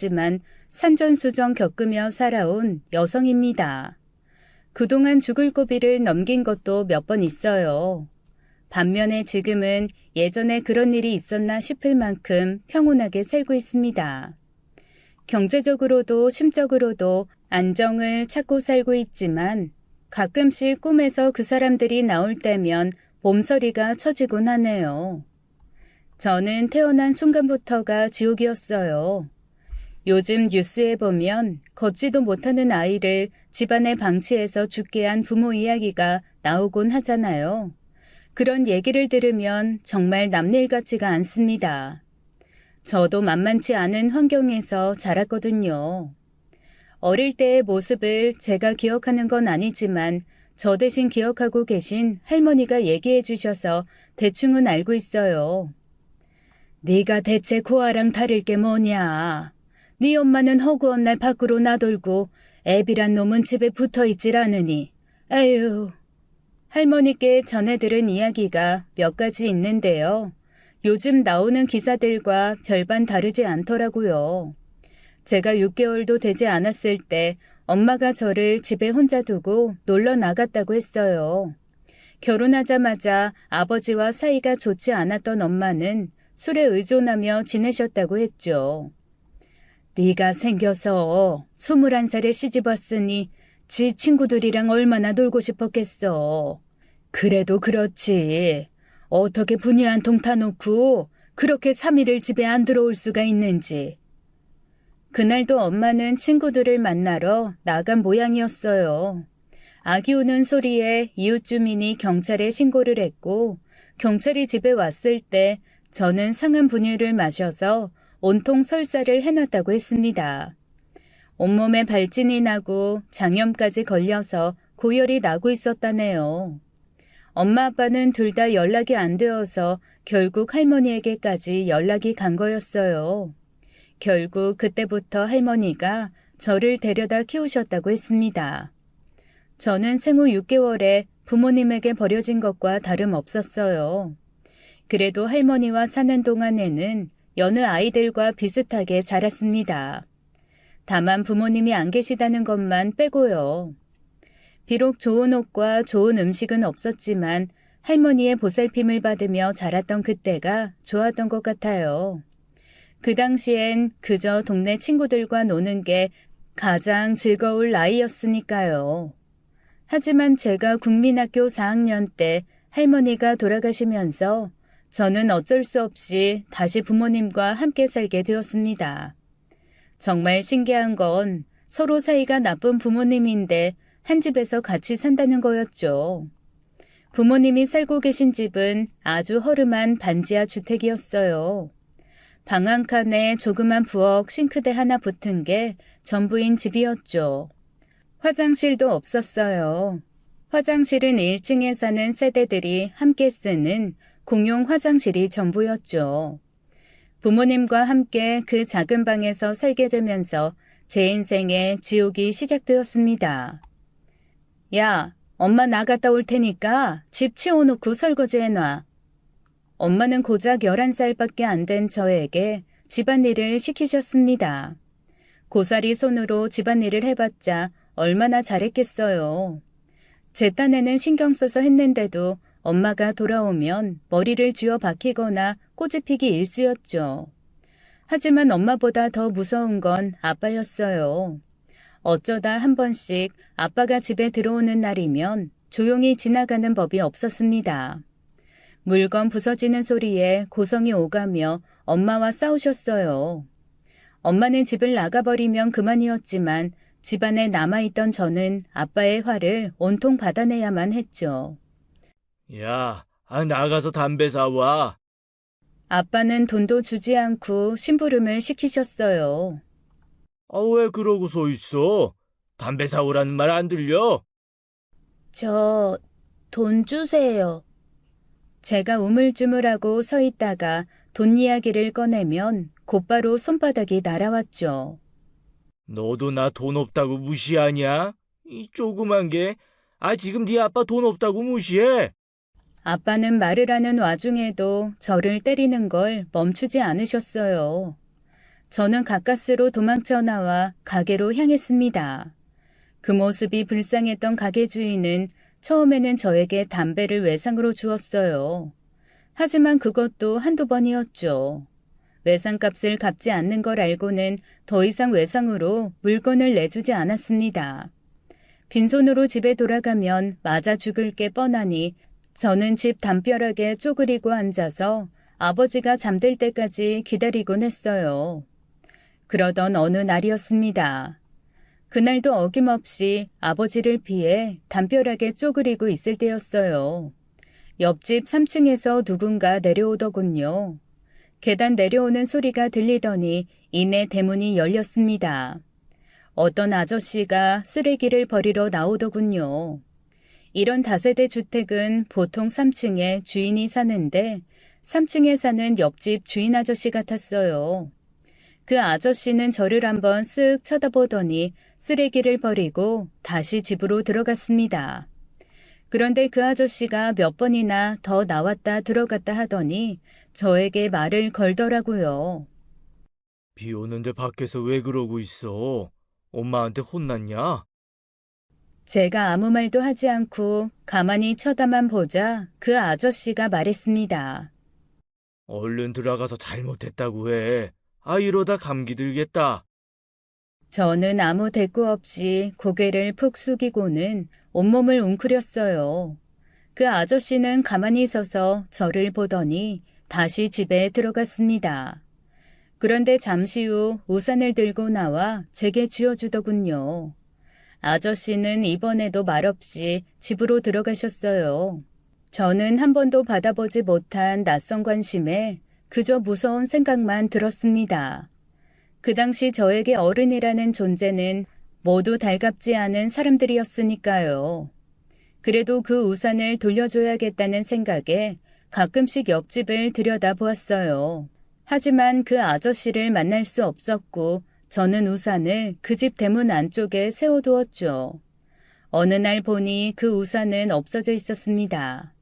지만 산전수전 겪으며 살아온 여성입니다. 그동안 죽을 고비를 넘긴 것도 몇 번 있어요. 반면에 지금은 예전에 그런 일이 있었나 싶을 만큼 평온하게 살고 있습니다. 경제적으로도 심적으로도 안정을 찾고 살고 있지만 가끔씩 꿈에서 그 사람들이 나올 때면 몸서리가 쳐지곤 하네요. 저는 태어난 순간부터가 지옥이었어요. 요즘 뉴스에 보면 걷지도 못하는 아이를 집안에 방치해서 죽게 한 부모 이야기가 나오곤 하잖아요. 그런 얘기를 들으면 정말 남일 같지가 않습니다. 저도 만만치 않은 환경에서 자랐거든요. 어릴 때의 모습을 제가 기억하는 건 아니지만 저 대신 기억하고 계신 할머니가 얘기해 주셔서 대충은 알고 있어요. 네가 대체 고아랑 다를 게 뭐냐. 네 엄마는 허구한 날 밖으로 나돌고 애비란 놈은 집에 붙어있질 않으니. 에휴. 할머니께 전해 들은 이야기가 몇 가지 있는데요. 요즘 나오는 기사들과 별반 다르지 않더라고요. 제가 6개월도 되지 않았을 때 엄마가 저를 집에 혼자 두고 놀러 나갔다고 했어요. 결혼하자마자 아버지와 사이가 좋지 않았던 엄마는 술에 의존하며 지내셨다고 했죠. 네가 생겨서 21살에 시집왔으니 지 친구들이랑 얼마나 놀고 싶었겠어. 그래도 그렇지. 어떻게 분유 한 통 타놓고 그렇게 3일을 집에 안 들어올 수가 있는지. 그날도 엄마는 친구들을 만나러 나간 모양이었어요. 아기 우는 소리에 이웃 주민이 경찰에 신고를 했고 경찰이 집에 왔을 때 저는 상한 분유를 마셔서 온통 설사를 해놨다고 했습니다. 온몸에 발진이 나고 장염까지 걸려서 고열이 나고 있었다네요. 엄마 아빠는 둘 다 연락이 안 되어서 결국 할머니에게까지 연락이 간 거였어요. 결국 그때부터 할머니가 저를 데려다 키우셨다고 했습니다. 저는 생후 6개월에 부모님에게 버려진 것과 다름없었어요. 그래도 할머니와 사는 동안에는 여느 아이들과 비슷하게 자랐습니다. 다만 부모님이 안 계시다는 것만 빼고요. 비록 좋은 옷과 좋은 음식은 없었지만 할머니의 보살핌을 받으며 자랐던 그때가 좋았던 것 같아요. 그 당시엔 그저 동네 친구들과 노는 게 가장 즐거울 나이였으니까요. 하지만 제가 국민학교 4학년 때 할머니가 돌아가시면서 저는 어쩔 수 없이 다시 부모님과 함께 살게 되었습니다. 정말 신기한 건 서로 사이가 나쁜 부모님인데 한 집에서 같이 산다는 거였죠. 부모님이 살고 계신 집은 아주 허름한 반지하 주택이었어요. 방 한 칸에 조그만 부엌 싱크대 하나 붙은 게 전부인 집이었죠. 화장실도 없었어요. 화장실은 1층에 사는 세대들이 함께 쓰는 공용 화장실이 전부였죠. 부모님과 함께 그 작은 방에서 살게 되면서 제 인생의 지옥이 시작되었습니다. 야, 엄마 나갔다 올 테니까 집 치워놓고 설거지 해놔. 엄마는 고작 11살밖에 안 된 저에게 집안일을 시키셨습니다. 고사리 손으로 집안일을 해봤자 얼마나 잘했겠어요. 제 딴에는 신경 써서 했는데도 엄마가 돌아오면 머리를 쥐어 박히거나 꼬집히기 일쑤였죠. 하지만 엄마보다 더 무서운 건 아빠였어요. 어쩌다 한 번씩 아빠가 집에 들어오는 날이면 조용히 지나가는 법이 없었습니다. 물건 부서지는 소리에 고성이 오가며 엄마와 싸우셨어요. 엄마는 집을 나가버리면 그만이었지만 집안에 남아있던 저는 아빠의 화를 온통 받아내야만 했죠. 야, 나가서 담배 사와. 아빠는 돈도 주지 않고 심부름을 시키셨어요. 왜 그러고 서 있어? 담배 사오라는 말 안 들려? 저 돈 주세요. 제가 우물쭈물하고 서 있다가 돈 이야기를 꺼내면 곧바로 손바닥이 날아왔죠. 너도 나 돈 없다고 무시하냐? 이 조그만 게. 지금 네 아빠 돈 없다고 무시해? 아빠는 말을 하는 와중에도 저를 때리는 걸 멈추지 않으셨어요. 저는 가까스로 도망쳐 나와 가게로 향했습니다. 그 모습이 불쌍했던 가게 주인은 처음에는 저에게 담배를 외상으로 주었어요. 하지만 그것도 한두 번이었죠. 외상값을 갚지 않는 걸 알고는 더 이상 외상으로 물건을 내주지 않았습니다. 빈손으로 집에 돌아가면 맞아 죽을 게 뻔하니 저는 집 담벼락에 쪼그리고 앉아서 아버지가 잠들 때까지 기다리곤 했어요. 그러던 어느 날이었습니다. 그날도 어김없이 아버지를 피해 담벼락에 쪼그리고 있을 때였어요. 옆집 3층에서 누군가 내려오더군요. 계단 내려오는 소리가 들리더니 이내 대문이 열렸습니다. 어떤 아저씨가 쓰레기를 버리러 나오더군요. 이런 다세대 주택은 보통 3층에 주인이 사는데 3층에 사는 옆집 주인 아저씨 같았어요. 그 아저씨는 저를 한번 쓱 쳐다보더니 쓰레기를 버리고 다시 집으로 들어갔습니다. 그런데 그 아저씨가 몇 번이나 더 나왔다 들어갔다 하더니 저에게 말을 걸더라고요. 비 오는데 밖에서 왜 그러고 있어? 엄마한테 혼났냐? 제가 아무 말도 하지 않고 가만히 쳐다만 보자 그 아저씨가 말했습니다. 얼른 들어가서 잘못했다고 해. 이러다 감기 들겠다. 저는 아무 대꾸 없이 고개를 푹 숙이고는 온몸을 웅크렸어요. 그 아저씨는 가만히 서서 저를 보더니 다시 집에 들어갔습니다. 그런데 잠시 후 우산을 들고 나와 제게 쥐어주더군요. 아저씨는 이번에도 말없이 집으로 들어가셨어요. 저는 한 번도 받아보지 못한 낯선 관심에 그저 무서운 생각만 들었습니다. 그 당시 저에게 어른이라는 존재는 모두 달갑지 않은 사람들이었으니까요. 그래도 그 우산을 돌려줘야겠다는 생각에 가끔씩 옆집을 들여다보았어요. 하지만 그 아저씨를 만날 수 없었고 저는 우산을 그 집 대문 안쪽에 세워두었죠. 어느 날 보니 그 우산은 없어져 있었습니다.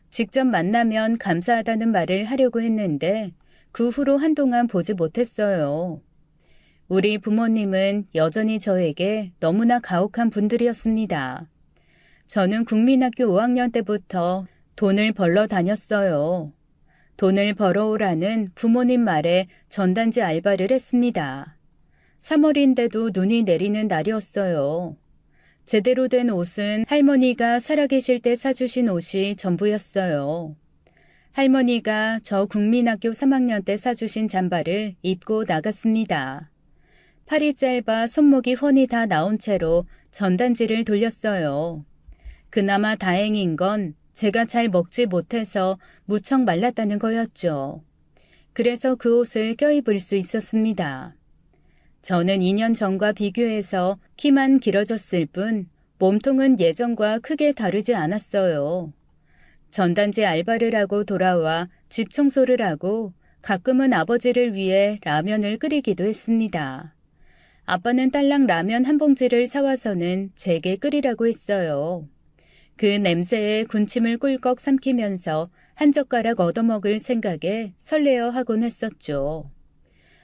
직접 만나면 감사하다는 말을 하려고 했는데 그 후로 한동안 보지 못했어요. 우리 부모님은 여전히 저에게 너무나 가혹한 분들이었습니다. 저는 국민학교 5학년 때부터 돈을 벌러 다녔어요. 돈을 벌어오라는 부모님 말에 전단지 알바를 했습니다. 3월인데도 눈이 내리는 날이었어요. 제대로 된 옷은 할머니가 살아계실 때 사주신 옷이 전부였어요. 할머니가 저 국민학교 3학년 때 사주신 잠바를 입고 나갔습니다. 팔이 짧아 손목이 훤히 다 나온 채로 전단지를 돌렸어요. 그나마 다행인 건 제가 잘 먹지 못해서 무척 말랐다는 거였죠. 그래서 그 옷을 껴입을 수 있었습니다. 저는 2년 전과 비교해서 키만 길어졌을 뿐 몸통은 예전과 크게 다르지 않았어요. 전단지 알바를 하고 돌아와 집 청소를 하고 가끔은 아버지를 위해 라면을 끓이기도 했습니다. 아빠는 딸랑 라면 한 봉지를 사와서는 제게 끓이라고 했어요. 그 냄새에 군침을 꿀꺽 삼키면서 한 젓가락 얻어먹을 생각에 설레어 하곤 했었죠.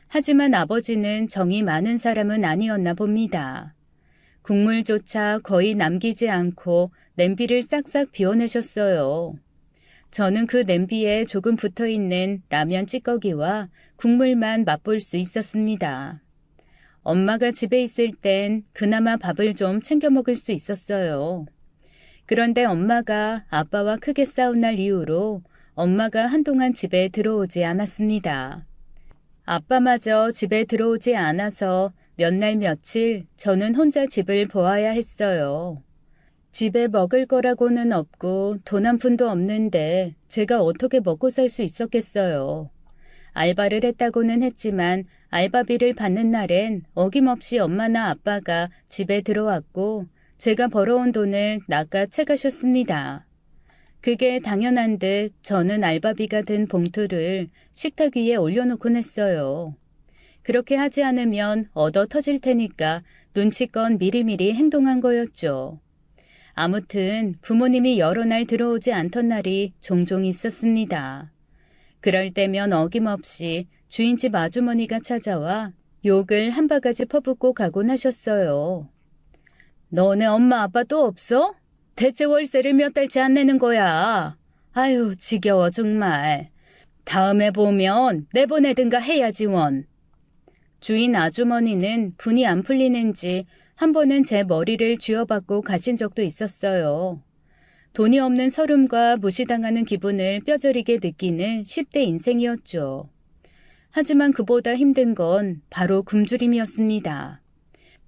하지만 아버지는 정이 많은 사람은 아니었나 봅니다. 국물조차 거의 남기지 않고 냄비를 싹싹 비워내셨어요. 저는 그 냄비에 조금 붙어있는 라면 찌꺼기와 국물만 맛볼 수 있었습니다. 엄마가 집에 있을 땐 그나마 밥을 좀 챙겨 먹을 수 있었어요. 그런데 엄마가 아빠와 크게 싸운 날 이후로 엄마가 한동안 집에 들어오지 않았습니다. 아빠마저 집에 들어오지 않아서 몇 날 며칠 저는 혼자 집을 보아야 했어요. 집에 먹을 거라고는 없고 돈 한 푼도 없는데 제가 어떻게 먹고 살 수 있었겠어요. 알바를 했다고는 했지만 알바비를 받는 날엔 어김없이 엄마나 아빠가 집에 들어왔고 제가 벌어온 돈을 낚아 채가셨습니다. 그게 당연한 듯 저는 알바비가 든 봉투를 식탁 위에 올려놓곤 했어요. 그렇게 하지 않으면 얻어 터질 테니까 눈치껏 미리미리 행동한 거였죠. 아무튼 부모님이 여러 날 들어오지 않던 날이 종종 있었습니다. 그럴 때면 어김없이 주인집 아주머니가 찾아와 욕을 한 바가지 퍼붓고 가곤 하셨어요. 너네 엄마 아빠 또 없어? 대체 월세를 몇 달째 안 내는 거야. 아유, 지겨워 정말. 다음에 보면 내보내든가 해야지 원. 주인 아주머니는 분이 안 풀리는지 한 번은 제 머리를 쥐어받고 가신 적도 있었어요. 돈이 없는 서름과 무시당하는 기분을 뼈저리게 느끼는 10대 인생이었죠. 하지만 그보다 힘든 건 바로 굶주림이었습니다.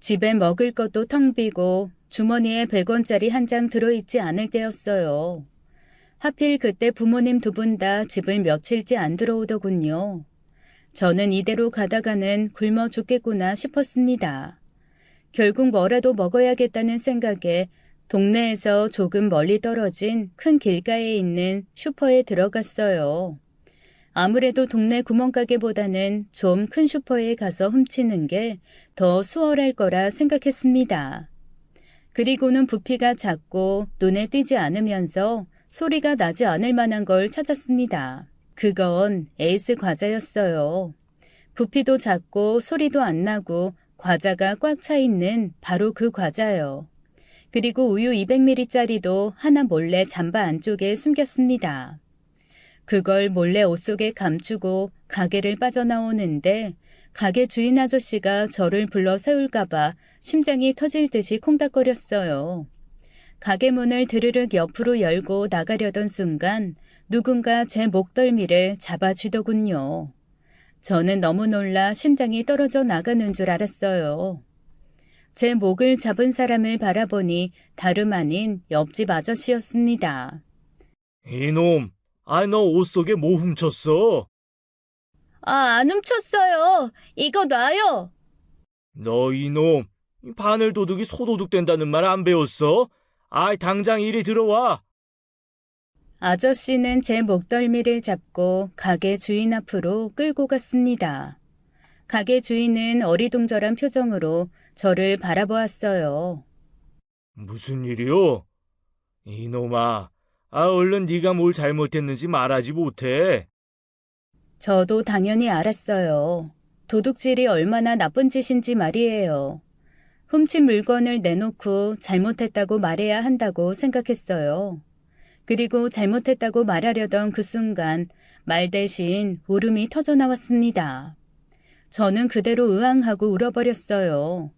집에 먹을 것도 텅 비고 주머니에 100원짜리 한 장 들어있지 않을 때였어요. 하필 그때 부모님 두 분 다 집을 며칠째 안 들어오더군요. 저는 이대로 가다가는 굶어 죽겠구나 싶었습니다. 결국 뭐라도 먹어야겠다는 생각에 동네에서 조금 멀리 떨어진 큰 길가에 있는 슈퍼에 들어갔어요. 아무래도 동네 구멍가게보다는 좀 큰 슈퍼에 가서 훔치는 게 더 수월할 거라 생각했습니다. 그리고는 부피가 작고 눈에 띄지 않으면서 소리가 나지 않을 만한 걸 찾았습니다. 그건 에이스 과자였어요. 부피도 작고 소리도 안 나고 과자가 꽉 차 있는 바로 그 과자요. 그리고 우유 200ml짜리도 하나 몰래 잠바 안쪽에 숨겼습니다. 그걸 몰래 옷 속에 감추고 가게를 빠져나오는데 가게 주인 아저씨가 저를 불러 세울까봐 심장이 터질 듯이 콩닥거렸어요. 가게 문을 드르륵 옆으로 열고 나가려던 순간 누군가 제 목덜미를 잡아쥐더군요. 저는 너무 놀라 심장이 떨어져 나가는 줄 알았어요. 제 목을 잡은 사람을 바라보니 다름 아닌 옆집 아저씨였습니다. 이놈, 너 옷 속에 뭐 훔쳤어? 안 훔쳤어요. 이거 놔요. 너 이놈, 바늘 도둑이 소도둑 된다는 말 안 배웠어? 당장 이리 들어와. 아저씨는 제 목덜미를 잡고 가게 주인 앞으로 끌고 갔습니다. 가게 주인은 어리둥절한 표정으로 저를 바라보았어요. 무슨 일이요? 이놈아, 얼른 네가 뭘 잘못했는지 말하지 못해. 저도 당연히 알았어요. 도둑질이 얼마나 나쁜 짓인지 말이에요. 훔친 물건을 내놓고 잘못했다고 말해야 한다고 생각했어요. 그리고 잘못했다고 말하려던 그 순간 말 대신 울음이 터져나왔습니다. 저는 그대로 으앙하고 울어버렸어요.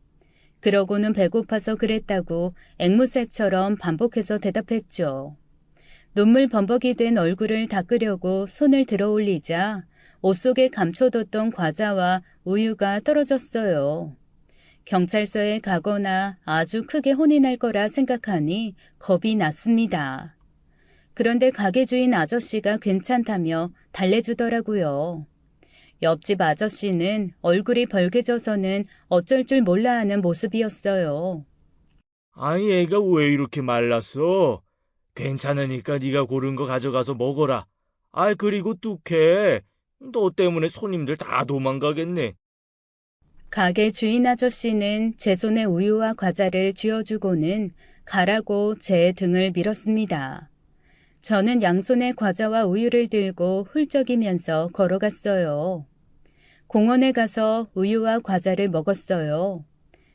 그러고는 배고파서 그랬다고 앵무새처럼 반복해서 대답했죠. 눈물 범벅이 된 얼굴을 닦으려고 손을 들어 올리자 옷 속에 감춰뒀던 과자와 우유가 떨어졌어요. 경찰서에 가거나 아주 크게 혼이 날 거라 생각하니 겁이 났습니다. 그런데 가게 주인 아저씨가 괜찮다며 달래주더라고요. 옆집 아저씨는 얼굴이 벌개져서는 어쩔 줄 몰라 하는 모습이었어요. 애가 왜 이렇게 말랐어? 괜찮으니까 네가 고른 거 가져가서 먹어라. 그리고 뚝해. 너 때문에 손님들 다 도망가겠네. 가게 주인 아저씨는 제 손에 우유와 과자를 쥐어주고는 가라고 제 등을 밀었습니다. 저는 양손에 과자와 우유를 들고 훌쩍이면서 걸어갔어요. 공원에 가서 우유와 과자를 먹었어요.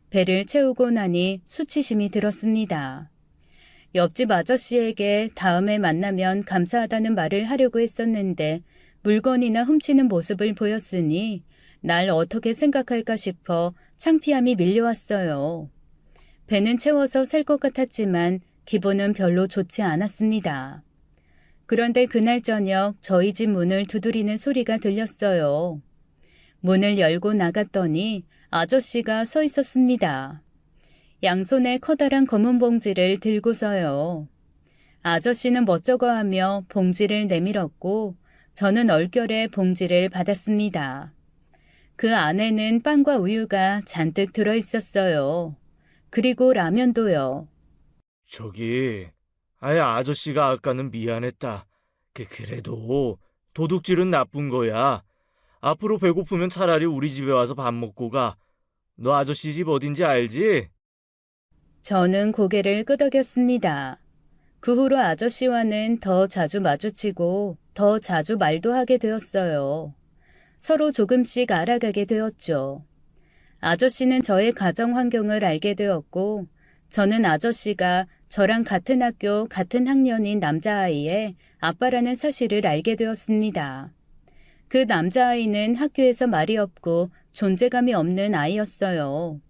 배를 채우고 나니 수치심이 들었습니다. 옆집 아저씨에게 다음에 만나면 감사하다는 말을 하려고 했었는데 물건이나 훔치는 모습을 보였으니 날 어떻게 생각할까 싶어 창피함이 밀려왔어요. 배는 채워서 살 것 같았지만 기분은 별로 좋지 않았습니다. 그런데 그날 저녁 저희 집 문을 두드리는 소리가 들렸어요. 문을 열고 나갔더니 아저씨가 서 있었습니다. 양손에 커다란 검은 봉지를 들고서요. 아저씨는 멋쩍어하며 봉지를 내밀었고 저는 얼결에 봉지를 받았습니다. 그 안에는 빵과 우유가 잔뜩 들어있었어요. 그리고 라면도요. 저기, 아저씨가 아까는 미안했다. 그래도 도둑질은 나쁜 거야. 앞으로 배고프면 차라리 우리 집에 와서 밥 먹고 가. 너 아저씨 집 어딘지 알지? 저는 고개를 끄덕였습니다. 그 후로 아저씨와는 더 자주 마주치고 더 자주 말도 하게 되었어요. 서로 조금씩 알아가게 되었죠. 아저씨는 저의 가정 환경을 알게 되었고, 저는 아저씨가 저랑 같은 학교, 같은 학년인 남자아이의 아빠라는 사실을 알게 되었습니다. 그 남자아이는 학교에서 말이 없고 존재감이 없는 아이였어요.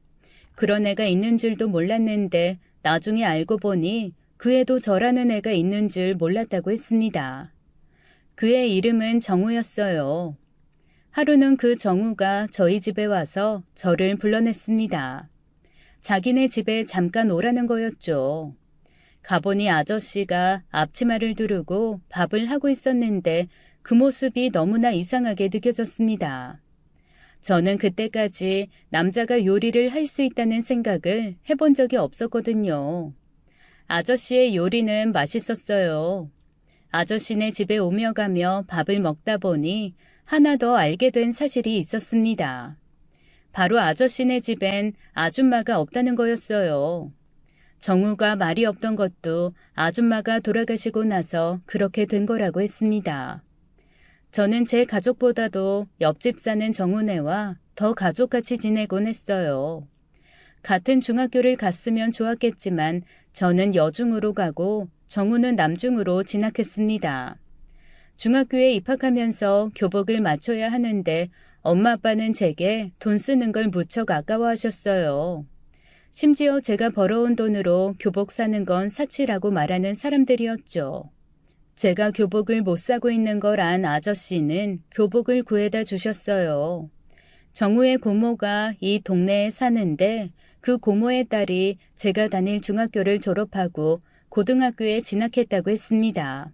그런 애가 있는 줄도 몰랐는데 나중에 알고 보니 그 애도 저라는 애가 있는 줄 몰랐다고 했습니다. 그의 이름은 정우였어요. 하루는 그 정우가 저희 집에 와서 저를 불러냈습니다. 자기네 집에 잠깐 오라는 거였죠. 가보니 아저씨가 앞치마를 두르고 밥을 하고 있었는데 그 모습이 너무나 이상하게 느껴졌습니다. 저는 그때까지 남자가 요리를 할 수 있다는 생각을 해본 적이 없었거든요. 아저씨의 요리는 맛있었어요. 아저씨네 집에 오며 가며 밥을 먹다 보니 하나 더 알게 된 사실이 있었습니다. 바로 아저씨네 집엔 아줌마가 없다는 거였어요. 정우가 말이 없던 것도 아줌마가 돌아가시고 나서 그렇게 된 거라고 했습니다. 저는 제 가족보다도 옆집 사는 정우네와 더 가족같이 지내곤 했어요. 같은 중학교를 갔으면 좋았겠지만 저는 여중으로 가고 정우는 남중으로 진학했습니다. 중학교에 입학하면서 교복을 맞춰야 하는데 엄마 아빠는 제게 돈 쓰는 걸 무척 아까워하셨어요. 심지어 제가 벌어온 돈으로 교복 사는 건 사치라고 말하는 사람들이었죠. 제가 교복을 못 사고 있는 걸 안 아저씨는 교복을 구해다 주셨어요. 정우의 고모가 이 동네에 사는데 그 고모의 딸이 제가 다닐 중학교를 졸업하고 고등학교에 진학했다고 했습니다.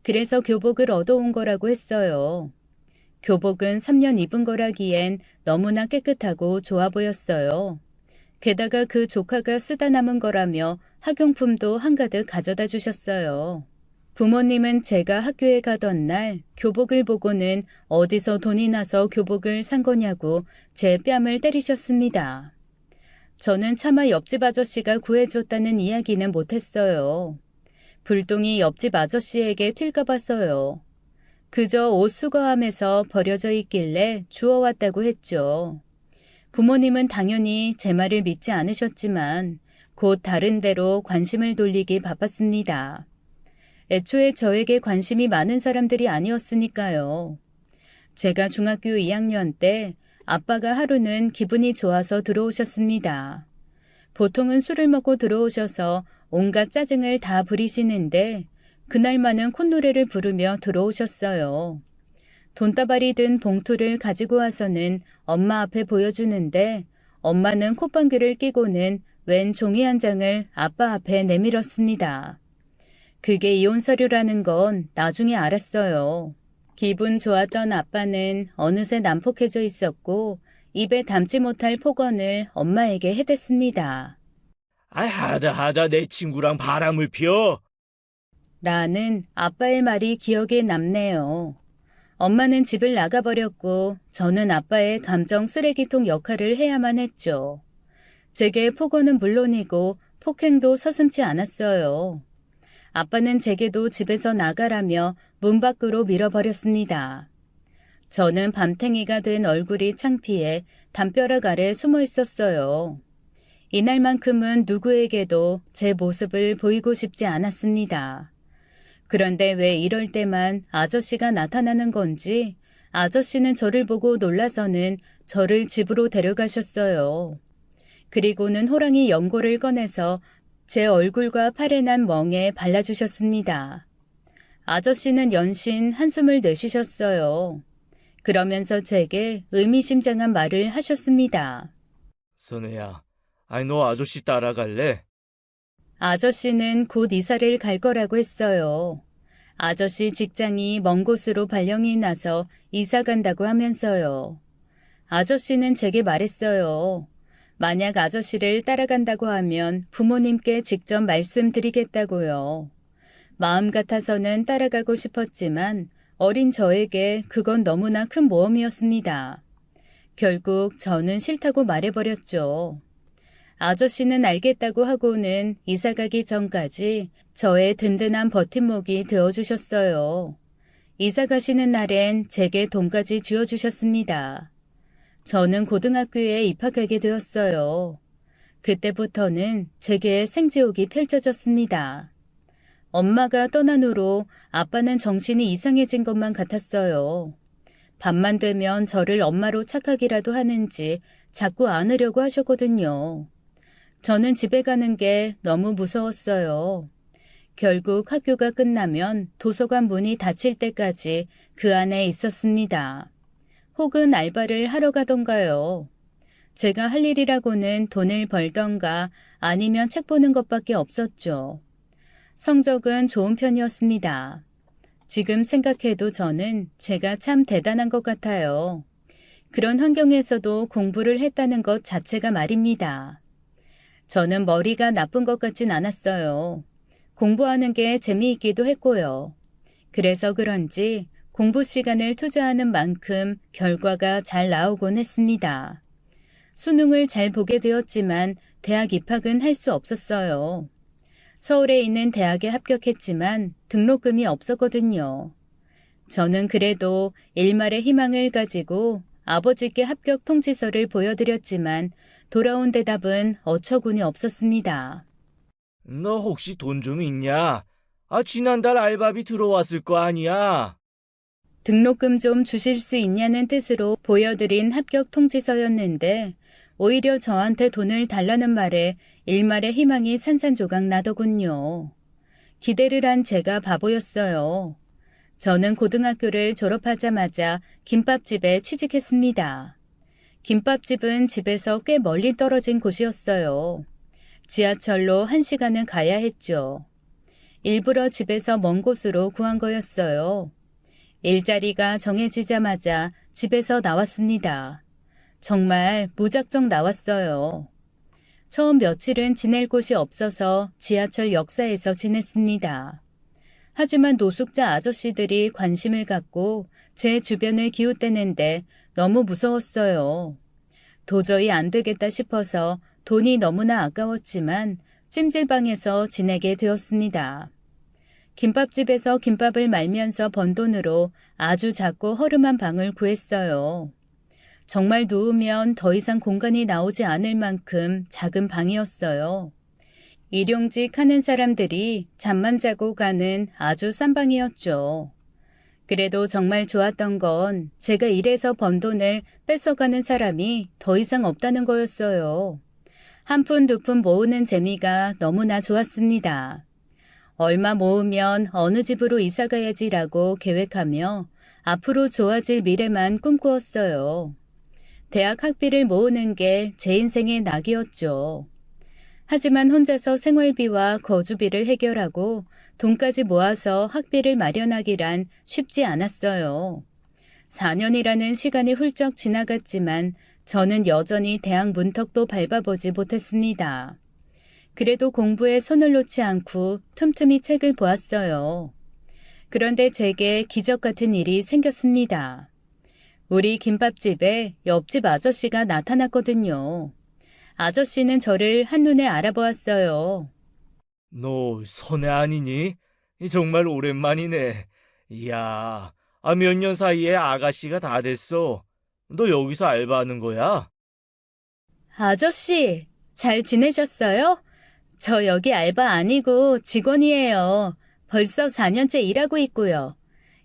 그래서 교복을 얻어온 거라고 했어요. 교복은 3년 입은 거라기엔 너무나 깨끗하고 좋아 보였어요. 게다가 그 조카가 쓰다 남은 거라며 학용품도 한가득 가져다 주셨어요. 부모님은 제가 학교에 가던 날 교복을 보고는 어디서 돈이 나서 교복을 산 거냐고 제 뺨을 때리셨습니다. 저는 차마 옆집 아저씨가 구해줬다는 이야기는 못했어요. 불똥이 옆집 아저씨에게 튈까 봐서요. 그저 옷 수거함에서 버려져 있길래 주워왔다고 했죠. 부모님은 당연히 제 말을 믿지 않으셨지만 곧 다른 데로 관심을 돌리기 바빴습니다. 애초에 저에게 관심이 많은 사람들이 아니었으니까요. 제가 중학교 2학년 때 아빠가 하루는 기분이 좋아서 들어오셨습니다. 보통은 술을 먹고 들어오셔서 온갖 짜증을 다 부리시는데 그날만은 콧노래를 부르며 들어오셨어요. 돈다발이 든 봉투를 가지고 와서는 엄마 앞에 보여주는데 엄마는 콧방귀를 뀌고는 웬 종이 한 장을 아빠 앞에 내밀었습니다. 그게 이혼 서류라는 건 나중에 알았어요. 기분 좋았던 아빠는 어느새 난폭해져 있었고 입에 담지 못할 폭언을 엄마에게 해댔습니다. 하다 내 친구랑 바람을 피워. 라는 아빠의 말이 기억에 남네요. 엄마는 집을 나가버렸고 저는 아빠의 감정 쓰레기통 역할을 해야만 했죠. 제게 폭언은 물론이고 폭행도 서슴지 않았어요. 아빠는 제게도 집에서 나가라며 문 밖으로 밀어버렸습니다. 저는 밤탱이가 된 얼굴이 창피해 담벼락 아래 숨어 있었어요. 이날만큼은 누구에게도 제 모습을 보이고 싶지 않았습니다. 그런데 왜 이럴 때만 아저씨가 나타나는 건지 아저씨는 저를 보고 놀라서는 저를 집으로 데려가셨어요. 그리고는 호랑이 연고를 꺼내서 제 얼굴과 팔에 난 멍에 발라주셨습니다. 아저씨는 연신 한숨을 내쉬셨어요. 그러면서 제게 의미심장한 말을 하셨습니다. 선혜야, 너 아저씨 따라갈래? 아저씨는 곧 이사를 갈 거라고 했어요. 아저씨 직장이 먼 곳으로 발령이 나서 이사 간다고 하면서요. 아저씨는 제게 말했어요. 만약 아저씨를 따라간다고 하면 부모님께 직접 말씀드리겠다고요. 마음 같아서는 따라가고 싶었지만 어린 저에게 그건 너무나 큰 모험이었습니다. 결국 저는 싫다고 말해버렸죠. 아저씨는 알겠다고 하고는 이사가기 전까지 저의 든든한 버팀목이 되어주셨어요. 이사 가시는 날엔 제게 돈까지 쥐어주셨습니다. 저는 고등학교에 입학하게 되었어요. 그때부터는 제게 생지옥이 펼쳐졌습니다. 엄마가 떠난 후로 아빠는 정신이 이상해진 것만 같았어요. 밤만 되면 저를 엄마로 착하기라도 하는지 자꾸 안으려고 하셨거든요. 저는 집에 가는 게 너무 무서웠어요. 결국 학교가 끝나면 도서관 문이 닫힐 때까지 그 안에 있었습니다. 혹은 알바를 하러 가던가요. 제가 할 일이라고는 돈을 벌던가 아니면 책 보는 것밖에 없었죠. 성적은 좋은 편이었습니다. 지금 생각해도 저는 제가 참 대단한 것 같아요. 그런 환경에서도 공부를 했다는 것 자체가 말입니다. 저는 머리가 나쁜 것 같진 않았어요. 공부하는 게 재미있기도 했고요. 그래서 그런지 공부 시간을 투자하는 만큼 결과가 잘 나오곤 했습니다. 수능을 잘 보게 되었지만 대학 입학은 할 수 없었어요. 서울에 있는 대학에 합격했지만 등록금이 없었거든요. 저는 그래도 일말의 희망을 가지고 아버지께 합격 통지서를 보여드렸지만 돌아온 대답은 어처구니 없었습니다. 너 혹시 돈 좀 있냐? 지난달 알바비 들어왔을 거 아니야? 등록금 좀 주실 수 있냐는 뜻으로 보여드린 합격 통지서였는데 오히려 저한테 돈을 달라는 말에 일말의 희망이 산산조각 나더군요. 기대를 한 제가 바보였어요. 저는 고등학교를 졸업하자마자 김밥집에 취직했습니다. 김밥집은 집에서 꽤 멀리 떨어진 곳이었어요. 지하철로 1시간은 가야 했죠. 일부러 집에서 먼 곳으로 구한 거였어요. 일자리가 정해지자마자 집에서 나왔습니다. 정말 무작정 나왔어요. 처음 며칠은 지낼 곳이 없어서 지하철 역사에서 지냈습니다. 하지만 노숙자 아저씨들이 관심을 갖고 제 주변을 기웃대는데 너무 무서웠어요. 도저히 안 되겠다 싶어서 돈이 너무나 아까웠지만 찜질방에서 지내게 되었습니다. 김밥집에서 김밥을 말면서 번 돈으로 아주 작고 허름한 방을 구했어요. 정말 누우면 더 이상 공간이 나오지 않을 만큼 작은 방이었어요. 일용직 하는 사람들이 잠만 자고 가는 아주 싼 방이었죠. 그래도 정말 좋았던 건 제가 일해서 번 돈을 뺏어가는 사람이 더 이상 없다는 거였어요. 한 푼 두 푼 모으는 재미가 너무나 좋았습니다. 얼마 모으면 어느 집으로 이사 가야지라고 계획하며 앞으로 좋아질 미래만 꿈꾸었어요. 대학 학비를 모으는 게 제 인생의 낙이었죠. 하지만 혼자서 생활비와 거주비를 해결하고 돈까지 모아서 학비를 마련하기란 쉽지 않았어요. 4년이라는 시간이 훌쩍 지나갔지만 저는 여전히 대학 문턱도 밟아보지 못했습니다. 그래도 공부에 손을 놓지 않고 틈틈이 책을 보았어요. 그런데 제게 기적 같은 일이 생겼습니다. 우리 김밥집에 옆집 아저씨가 나타났거든요. 아저씨는 저를 한눈에 알아보았어요. 너 선혜 아니니? 정말 오랜만이네. 이야, 몇 년 사이에 아가씨가 다 됐어. 너 여기서 알바하는 거야? 아저씨, 잘 지내셨어요? 저 여기 알바 아니고 직원이에요. 벌써 4년째 일하고 있고요.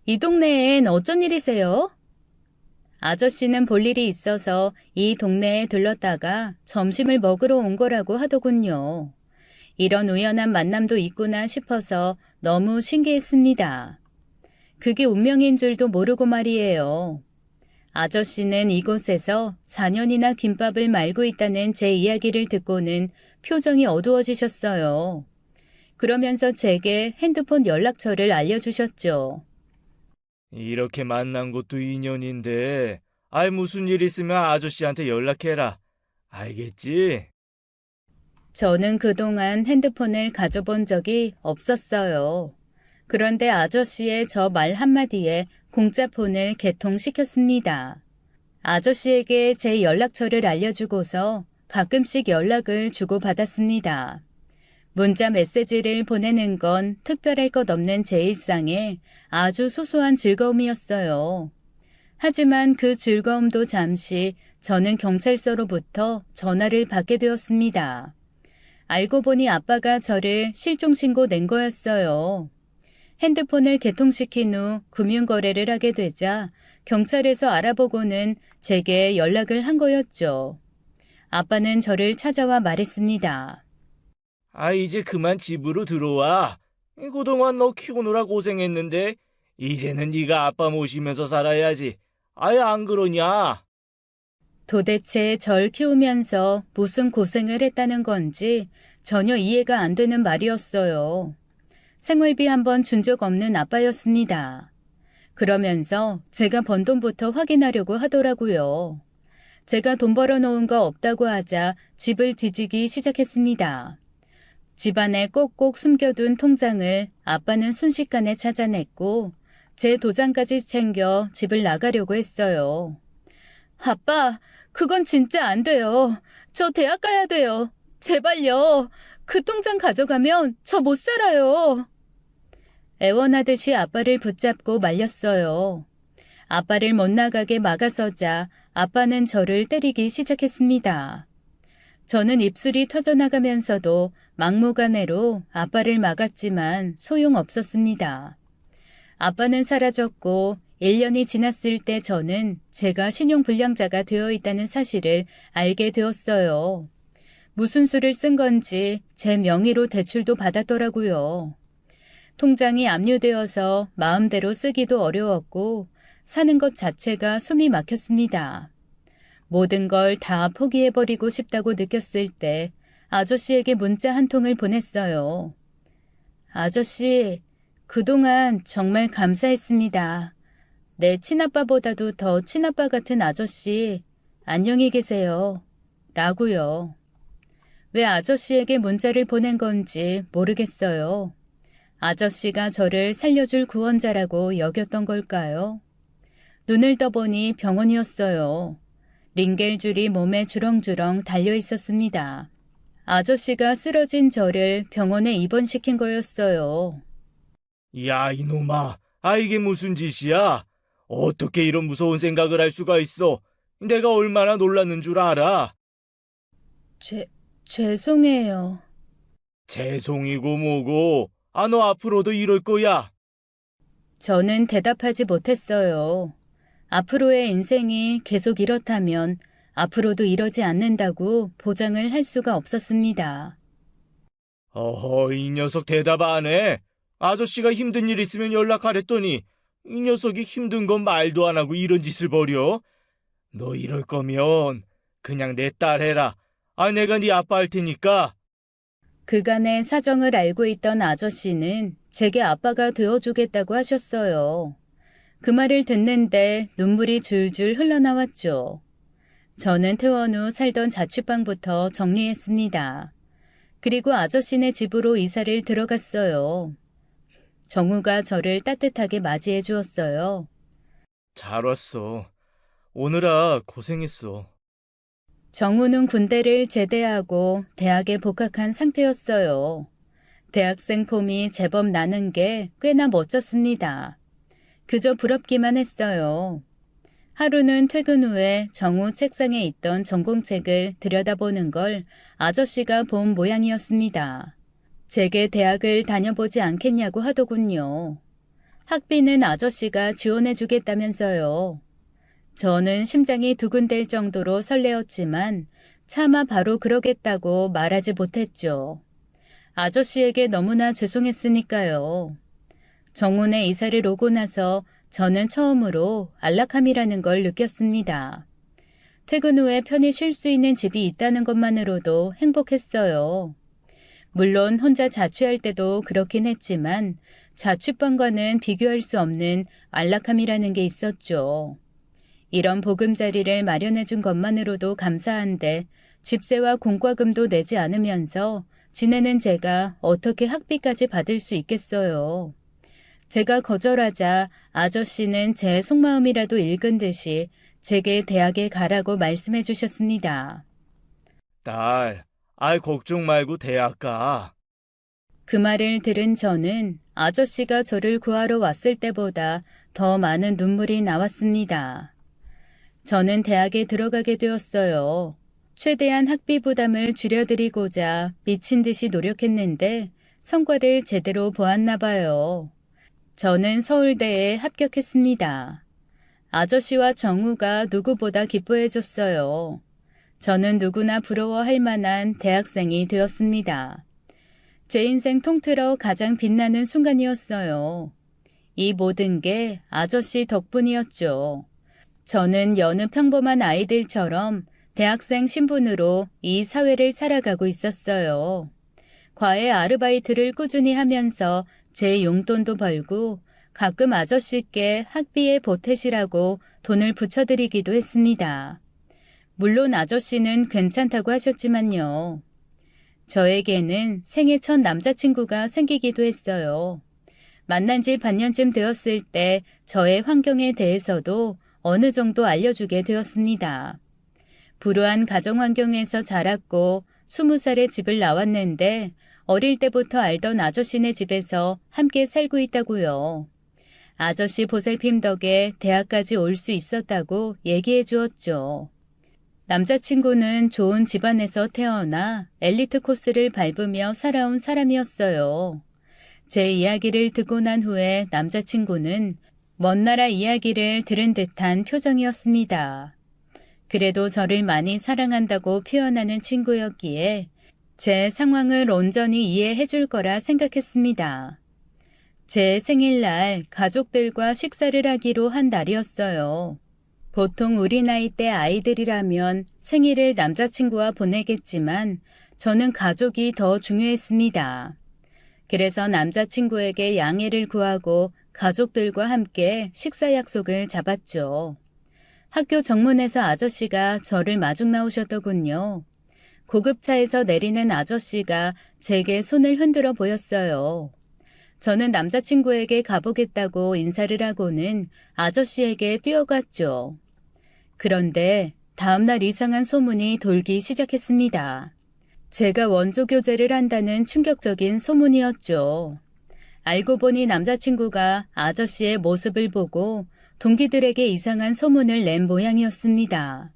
이 동네엔 어쩐 일이세요? 아저씨는 볼 일이 있어서 이 동네에 들렀다가 점심을 먹으러 온 거라고 하더군요. 이런 우연한 만남도 있구나 싶어서 너무 신기했습니다. 그게 운명인 줄도 모르고 말이에요. 아저씨는 이곳에서 4년이나 김밥을 말고 있다는 제 이야기를 듣고는 표정이 어두워지셨어요. 그러면서 제게 핸드폰 연락처를 알려주셨죠. 이렇게 만난 것도 인연인데, 무슨 일 있으면 아저씨한테 연락해라. 알겠지? 저는 그동안 핸드폰을 가져본 적이 없었어요. 그런데 아저씨의 저 말 한마디에 공짜폰을 개통시켰습니다. 아저씨에게 제 연락처를 알려주고서 가끔씩 연락을 주고받았습니다. 문자 메시지를 보내는 건 특별할 것 없는 제 일상에 아주 소소한 즐거움이었어요. 하지만 그 즐거움도 잠시 저는 경찰서로부터 전화를 받게 되었습니다. 알고 보니 아빠가 저를 실종신고 낸 거였어요. 핸드폰을 개통시킨 후 금융거래를 하게 되자 경찰에서 알아보고는 제게 연락을 한 거였죠. 아빠는 저를 찾아와 말했습니다. 이제 그만 집으로 들어와. 그동안 너 키우느라 고생했는데 이제는 네가 아빠 모시면서 살아야지. 아예 안 그러냐? 도대체 절 키우면서 무슨 고생을 했다는 건지 전혀 이해가 안 되는 말이었어요. 생활비 한 번 준 적 없는 아빠였습니다. 그러면서 제가 번 돈부터 확인하려고 하더라고요. 제가 돈 벌어놓은 거 없다고 하자 집을 뒤지기 시작했습니다. 집안에 꼭꼭 숨겨둔 통장을 아빠는 순식간에 찾아냈고 제 도장까지 챙겨 집을 나가려고 했어요. 아빠, 그건 진짜 안 돼요. 저 대학 가야 돼요. 제발요. 그 통장 가져가면 저 못 살아요. 애원하듯이 아빠를 붙잡고 말렸어요. 아빠를 못 나가게 막아서자 아빠는 저를 때리기 시작했습니다. 저는 입술이 터져나가면서도 막무가내로 아빠를 막았지만 소용없었습니다. 아빠는 사라졌고 1년이 지났을 때 저는 제가 신용불량자가 되어 있다는 사실을 알게 되었어요. 무슨 수를 쓴 건지 제 명의로 대출도 받았더라고요. 통장이 압류되어서 마음대로 쓰기도 어려웠고 사는 것 자체가 숨이 막혔습니다. 모든 걸 다 포기해버리고 싶다고 느꼈을 때 아저씨에게 문자 한 통을 보냈어요. 아저씨, 그동안 정말 감사했습니다. 내 친아빠보다도 더 친아빠 같은 아저씨, 안녕히 계세요. 라고요. 왜 아저씨에게 문자를 보낸 건지 모르겠어요. 아저씨가 저를 살려줄 구원자라고 여겼던 걸까요? 눈을 떠보니 병원이었어요. 링겔줄이 몸에 주렁주렁 달려 있었습니다. 아저씨가 쓰러진 저를 병원에 입원시킨 거였어요. 야, 이놈아. 이게 무슨 짓이야? 어떻게 이런 무서운 생각을 할 수가 있어? 내가 얼마나 놀랐는 줄 알아? 죄송해요. 죄송이고 뭐고. 너 앞으로도 이럴 거야. 저는 대답하지 못했어요. 앞으로의 인생이 계속 이렇다면 앞으로도 이러지 않는다고 보장을 할 수가 없었습니다. 어허, 이 녀석 대답 안 해. 아저씨가 힘든 일 있으면 연락하랬더니 이 녀석이 힘든 건 말도 안 하고 이런 짓을 벌여. 너 이럴 거면 그냥 내 딸 해라. 내가 네 아빠 할 테니까. 그간의 사정을 알고 있던 아저씨는 제게 아빠가 되어주겠다고 하셨어요. 그 말을 듣는데 눈물이 줄줄 흘러나왔죠. 저는 퇴원 후 살던 자취방부터 정리했습니다. 그리고 아저씨네 집으로 이사를 들어갔어요. 정우가 저를 따뜻하게 맞이해 주었어요. 잘 왔어. 오느라 고생했어. 정우는 군대를 제대하고 대학에 복학한 상태였어요. 대학생 폼이 제법 나는 게 꽤나 멋졌습니다. 그저 부럽기만 했어요. 하루는 퇴근 후에 정우 책상에 있던 전공책을 들여다보는 걸 아저씨가 본 모양이었습니다. 제게 대학을 다녀보지 않겠냐고 하더군요. 학비는 아저씨가 지원해 주겠다면서요. 저는 심장이 두근댈 정도로 설레었지만 차마 바로 그러겠다고 말하지 못했죠. 아저씨에게 너무나 죄송했으니까요. 정운의 이사를 오고 나서 저는 처음으로 안락함이라는 걸 느꼈습니다. 퇴근 후에 편히 쉴 수 있는 집이 있다는 것만으로도 행복했어요. 물론 혼자 자취할 때도 그렇긴 했지만 자취방과는 비교할 수 없는 안락함이라는 게 있었죠. 이런 보금자리를 마련해 준 것만으로도 감사한데 집세와 공과금도 내지 않으면서 지내는 제가 어떻게 학비까지 받을 수 있겠어요. 제가 거절하자 아저씨는 제 속마음이라도 읽은 듯이 제게 대학에 가라고 말씀해 주셨습니다. 딸, 걱정 말고 대학 가. 그 말을 들은 저는 아저씨가 저를 구하러 왔을 때보다 더 많은 눈물이 나왔습니다. 저는 대학에 들어가게 되었어요. 최대한 학비 부담을 줄여드리고자 미친 듯이 노력했는데 성과를 제대로 보았나 봐요. 저는 서울대에 합격했습니다. 아저씨와 정우가 누구보다 기뻐해줬어요. 저는 누구나 부러워할 만한 대학생이 되었습니다. 제 인생 통틀어 가장 빛나는 순간이었어요. 이 모든 게 아저씨 덕분이었죠. 저는 여느 평범한 아이들처럼 대학생 신분으로 이 사회를 살아가고 있었어요. 과외 아르바이트를 꾸준히 하면서 제 용돈도 벌고 가끔 아저씨께 학비에 보태시라고 돈을 붙여드리기도 했습니다. 물론 아저씨는 괜찮다고 하셨지만요. 저에게는 생애 첫 남자친구가 생기기도 했어요. 만난 지 반년쯤 되었을 때 저의 환경에 대해서도 어느 정도 알려주게 되었습니다. 불우한 가정 환경에서 자랐고 20살에 집을 나왔는데 어릴 때부터 알던 아저씨네 집에서 함께 살고 있다고요. 아저씨 보살핌 덕에 대학까지 올 수 있었다고 얘기해 주었죠. 남자친구는 좋은 집안에서 태어나 엘리트 코스를 밟으며 살아온 사람이었어요. 제 이야기를 듣고 난 후에 남자친구는 먼 나라 이야기를 들은 듯한 표정이었습니다. 그래도 저를 많이 사랑한다고 표현하는 친구였기에 제 상황을 온전히 이해해 줄 거라 생각했습니다. 제 생일날 가족들과 식사를 하기로 한 날이었어요. 보통 우리 나이 때 아이들이라면 생일을 남자친구와 보내겠지만 저는 가족이 더 중요했습니다. 그래서 남자친구에게 양해를 구하고 가족들과 함께 식사 약속을 잡았죠. 학교 정문에서 아저씨가 저를 마중 나오셨더군요. 고급차에서 내리는 아저씨가 제게 손을 흔들어 보였어요. 저는 남자친구에게 가보겠다고 인사를 하고는 아저씨에게 뛰어갔죠. 그런데 다음날 이상한 소문이 돌기 시작했습니다. 제가 원조 교제를 한다는 충격적인 소문이었죠. 알고 보니 남자친구가 아저씨의 모습을 보고 동기들에게 이상한 소문을 낸 모양이었습니다.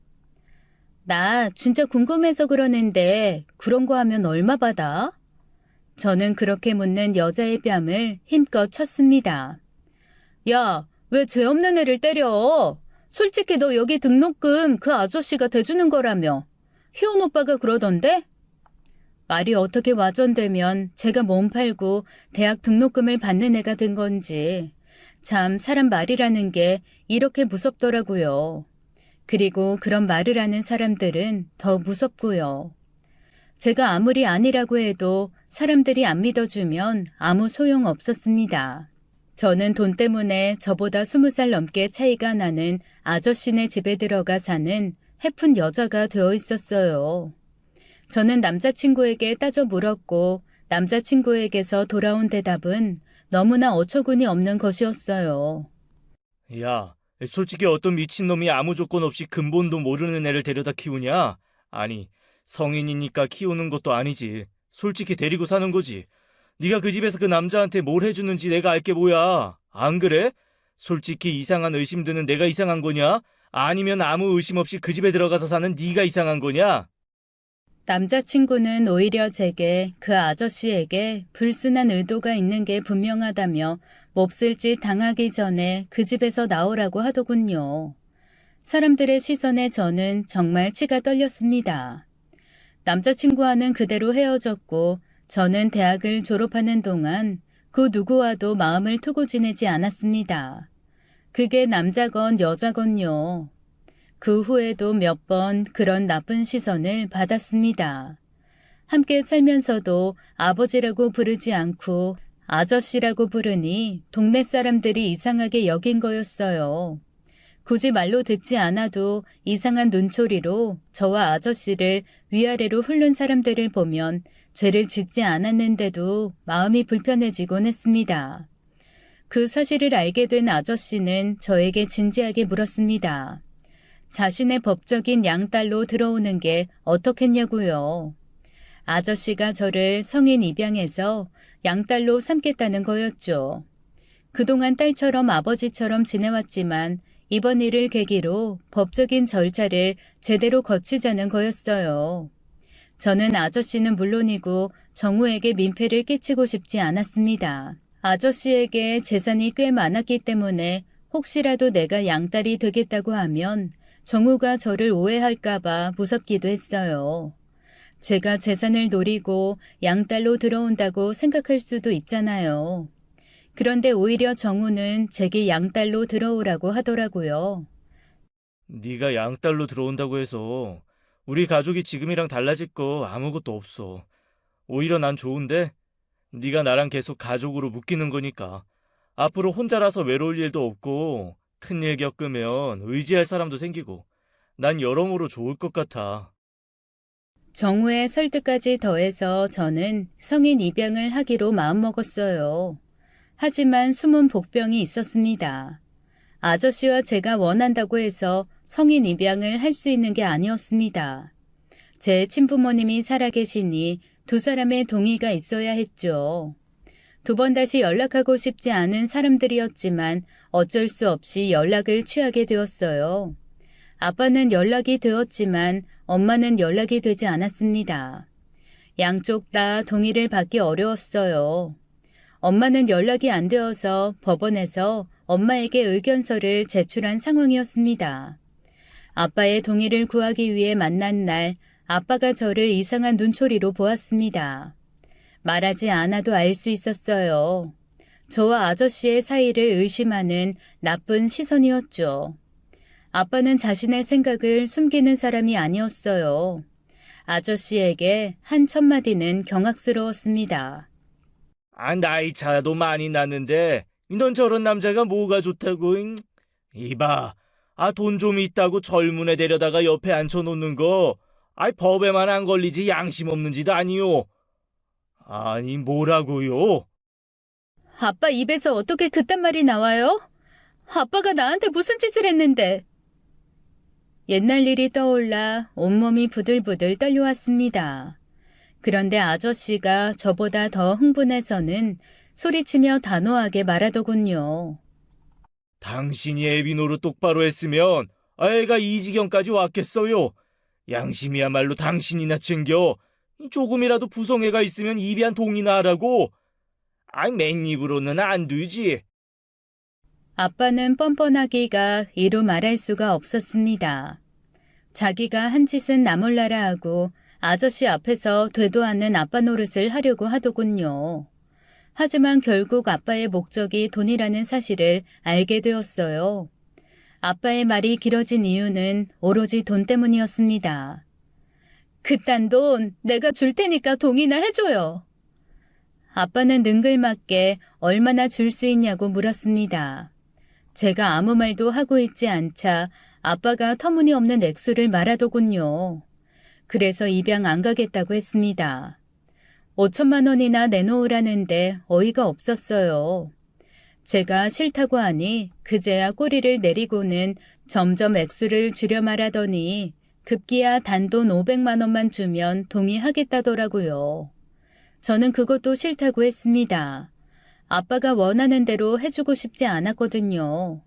나 진짜 궁금해서 그러는데 그런 거 하면 얼마 받아? 저는 그렇게 묻는 여자의 뺨을 힘껏 쳤습니다. 야, 왜 죄 없는 애를 때려? 솔직히 너 여기 등록금 그 아저씨가 대주는 거라며. 희원 오빠가 그러던데? 말이 어떻게 와전되면 제가 몸 팔고 대학 등록금을 받는 애가 된 건지. 참 사람 말이라는 게 이렇게 무섭더라고요. 그리고 그런 말을 하는 사람들은 더 무섭고요. 제가 아무리 아니라고 해도 사람들이 안 믿어주면 아무 소용 없었습니다. 저는 돈 때문에 저보다 20살 넘게 차이가 나는 아저씨네 집에 들어가 사는 해픈 여자가 되어 있었어요. 저는 남자친구에게 따져 물었고 남자친구에게서 돌아온 대답은 너무나 어처구니 없는 것이었어요. 야, 솔직히 어떤 미친놈이 아무 조건 없이 근본도 모르는 애를 데려다 키우냐? 아니, 성인이니까 키우는 것도 아니지. 솔직히 데리고 사는 거지. 네가 그 집에서 그 남자한테 뭘 해주는지 내가 알게 뭐야. 안 그래? 솔직히 이상한 의심 드는 내가 이상한 거냐? 아니면 아무 의심 없이 그 집에 들어가서 사는 네가 이상한 거냐? 남자친구는 오히려 제게 그 아저씨에게 불순한 의도가 있는 게 분명하다며 몹쓸 짓 당하기 전에 그 집에서 나오라고 하더군요. 사람들의 시선에 저는 정말 치가 떨렸습니다. 남자친구와는 그대로 헤어졌고 저는 대학을 졸업하는 동안 그 누구와도 마음을 트고 지내지 않았습니다. 그게 남자건 여자건요. 그 후에도 몇 번 그런 나쁜 시선을 받았습니다. 함께 살면서도 아버지라고 부르지 않고 아저씨라고 부르니 동네 사람들이 이상하게 여긴 거였어요. 굳이 말로 듣지 않아도 이상한 눈초리로 저와 아저씨를 위아래로 훑는 사람들을 보면 죄를 짓지 않았는데도 마음이 불편해지곤 했습니다. 그 사실을 알게 된 아저씨는 저에게 진지하게 물었습니다. 자신의 법적인 양딸로 들어오는 게 어떻겠냐고요. 아저씨가 저를 성인 입양해서 양딸로 삼겠다는 거였죠. 그동안 딸처럼 아버지처럼 지내왔지만 이번 일을 계기로 법적인 절차를 제대로 거치자는 거였어요. 저는 아저씨는 물론이고 정우에게 민폐를 끼치고 싶지 않았습니다. 아저씨에게 재산이 꽤 많았기 때문에 혹시라도 내가 양딸이 되겠다고 하면 정우가 저를 오해할까봐 무섭기도 했어요. 제가 재산을 노리고 양딸로 들어온다고 생각할 수도 있잖아요. 그런데 오히려 정우는 제게 양딸로 들어오라고 하더라고요. 네가 양딸로 들어온다고 해서 우리 가족이 지금이랑 달라질 거 아무것도 없어. 오히려 난 좋은데 네가 나랑 계속 가족으로 묶이는 거니까 앞으로 혼자라서 외로울 일도 없고 큰일 겪으면 의지할 사람도 생기고 난 여러모로 좋을 것 같아. 정우의 설득까지 더해서 저는 성인 입양을 하기로 마음먹었어요. 하지만 숨은 복병이 있었습니다. 아저씨와 제가 원한다고 해서 성인 입양을 할 수 있는 게 아니었습니다. 제 친부모님이 살아계시니 두 사람의 동의가 있어야 했죠. 두 번 다시 연락하고 싶지 않은 사람들이었지만 어쩔 수 없이 연락을 취하게 되었어요. 아빠는 연락이 되었지만 엄마는 연락이 되지 않았습니다. 양쪽 다 동의를 받기 어려웠어요. 엄마는 연락이 안 되어서 법원에서 엄마에게 의견서를 제출한 상황이었습니다. 아빠의 동의를 구하기 위해 만난 날 아빠가 저를 이상한 눈초리로 보았습니다. 말하지 않아도 알 수 있었어요. 저와 아저씨의 사이를 의심하는 나쁜 시선이었죠. 아빠는 자신의 생각을 숨기는 사람이 아니었어요. 아저씨에게 한 첫마디는 경악스러웠습니다. 나이 차도 많이 났는데 넌 저런 남자가 뭐가 좋다고? 이봐, 돈 좀 있다고 젊은 애 데려다가 옆에 앉혀놓는 거 법에만 안 걸리지 양심 없는 짓 아니요. 아니 뭐라고요? 아빠 입에서 어떻게 그딴 말이 나와요? 아빠가 나한테 무슨 짓을 했는데? 옛날 일이 떠올라 온몸이 부들부들 떨려왔습니다. 그런데 아저씨가 저보다 더 흥분해서는 소리치며 단호하게 말하더군요. 당신이 애비 노릇 똑바로 했으면 애가 이 지경까지 왔겠어요. 양심이야말로 당신이나 챙겨. 조금이라도 부성애가 있으면 입이한 동이나 하라고. 맨입으로는 안 되지. 아빠는 뻔뻔하기가 이루 말할 수가 없었습니다. 자기가 한 짓은 나 몰라라 하고 아저씨 앞에서 되도 않는 아빠 노릇을 하려고 하더군요. 하지만 결국 아빠의 목적이 돈이라는 사실을 알게 되었어요. 아빠의 말이 길어진 이유는 오로지 돈 때문이었습니다. 그딴 돈 내가 줄 테니까 동의나 해줘요. 아빠는 능글맞게 얼마나 줄 수 있냐고 물었습니다. 제가 아무 말도 하고 있지 않자 아빠가 터무니없는 액수를 말하더군요. 그래서 입양 안 가겠다고 했습니다. 5천만 원이나 내놓으라는데 어이가 없었어요. 제가 싫다고 하니 그제야 꼬리를 내리고는 점점 액수를 줄여 말하더니 급기야 단돈 500만 원만 주면 동의하겠다더라고요. 저는 그것도 싫다고 했습니다. 아빠가 원하는 대로 해주고 싶지 않았거든요.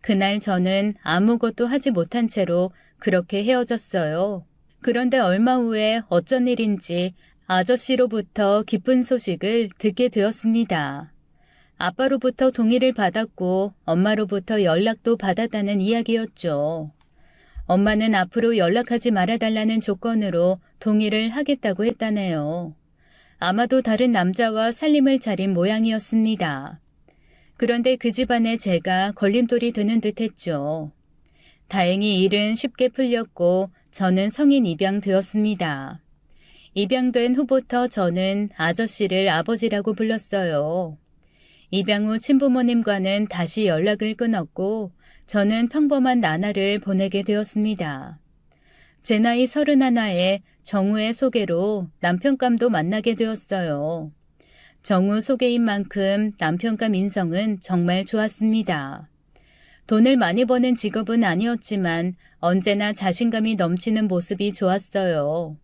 그날 저는 아무것도 하지 못한 채로 그렇게 헤어졌어요. 그런데 얼마 후에 어쩐 일인지 아저씨로부터 기쁜 소식을 듣게 되었습니다. 아빠로부터 동의를 받았고 엄마로부터 연락도 받았다는 이야기였죠. 엄마는 앞으로 연락하지 말아달라는 조건으로 동의를 하겠다고 했다네요. 아마도 다른 남자와 살림을 차린 모양이었습니다. 그런데 그 집안에 제가 걸림돌이 되는 듯했죠. 다행히 일은 쉽게 풀렸고 저는 성인 입양되었습니다. 입양된 후부터 저는 아저씨를 아버지라고 불렀어요. 입양 후 친부모님과는 다시 연락을 끊었고 저는 평범한 나날을 보내게 되었습니다. 제 나이 31에 정우의 소개로 남편감도 만나게 되었어요. 정우 소개인 만큼 남편감 인성은 정말 좋았습니다. 돈을 많이 버는 직업은 아니었지만 언제나 자신감이 넘치는 모습이 좋았어요.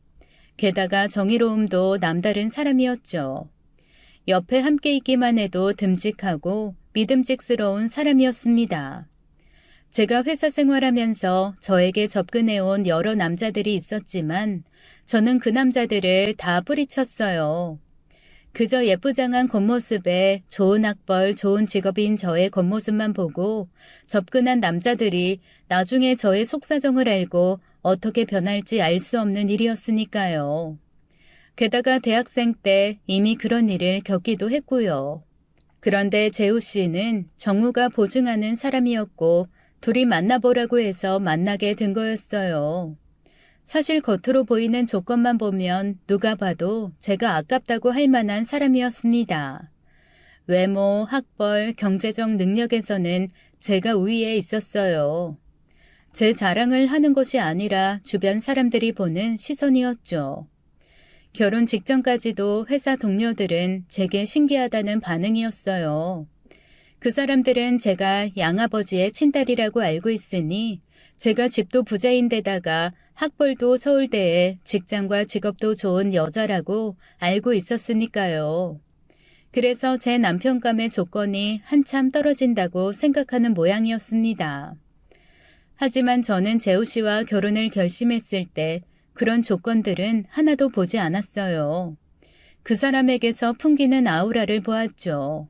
게다가 정의로움도 남다른 사람이었죠. 옆에 함께 있기만 해도 듬직하고 믿음직스러운 사람이었습니다. 제가 회사 생활하면서 저에게 접근해온 여러 남자들이 있었지만 저는 그 남자들을 다 뿌리쳤어요. 그저 예쁘장한 겉모습에 좋은 학벌, 좋은 직업인 저의 겉모습만 보고 접근한 남자들이 나중에 저의 속사정을 알고 어떻게 변할지 알 수 없는 일이었으니까요. 게다가 대학생 때 이미 그런 일을 겪기도 했고요. 그런데 재우 씨는 정우가 보증하는 사람이었고 둘이 만나보라고 해서 만나게 된 거였어요. 사실 겉으로 보이는 조건만 보면 누가 봐도 제가 아깝다고 할 만한 사람이었습니다. 외모, 학벌, 경제적 능력에서는 제가 우위에 있었어요. 제 자랑을 하는 것이 아니라 주변 사람들이 보는 시선이었죠. 결혼 직전까지도 회사 동료들은 제게 신기하다는 반응이었어요. 그 사람들은 제가 양아버지의 친딸이라고 알고 있으니 제가 집도 부자인데다가 학벌도 서울대에 직장과 직업도 좋은 여자라고 알고 있었으니까요. 그래서 제 남편감의 조건이 한참 떨어진다고 생각하는 모양이었습니다. 하지만 저는 재우 씨와 결혼을 결심했을 때 그런 조건들은 하나도 보지 않았어요. 그 사람에게서 풍기는 아우라를 보았죠.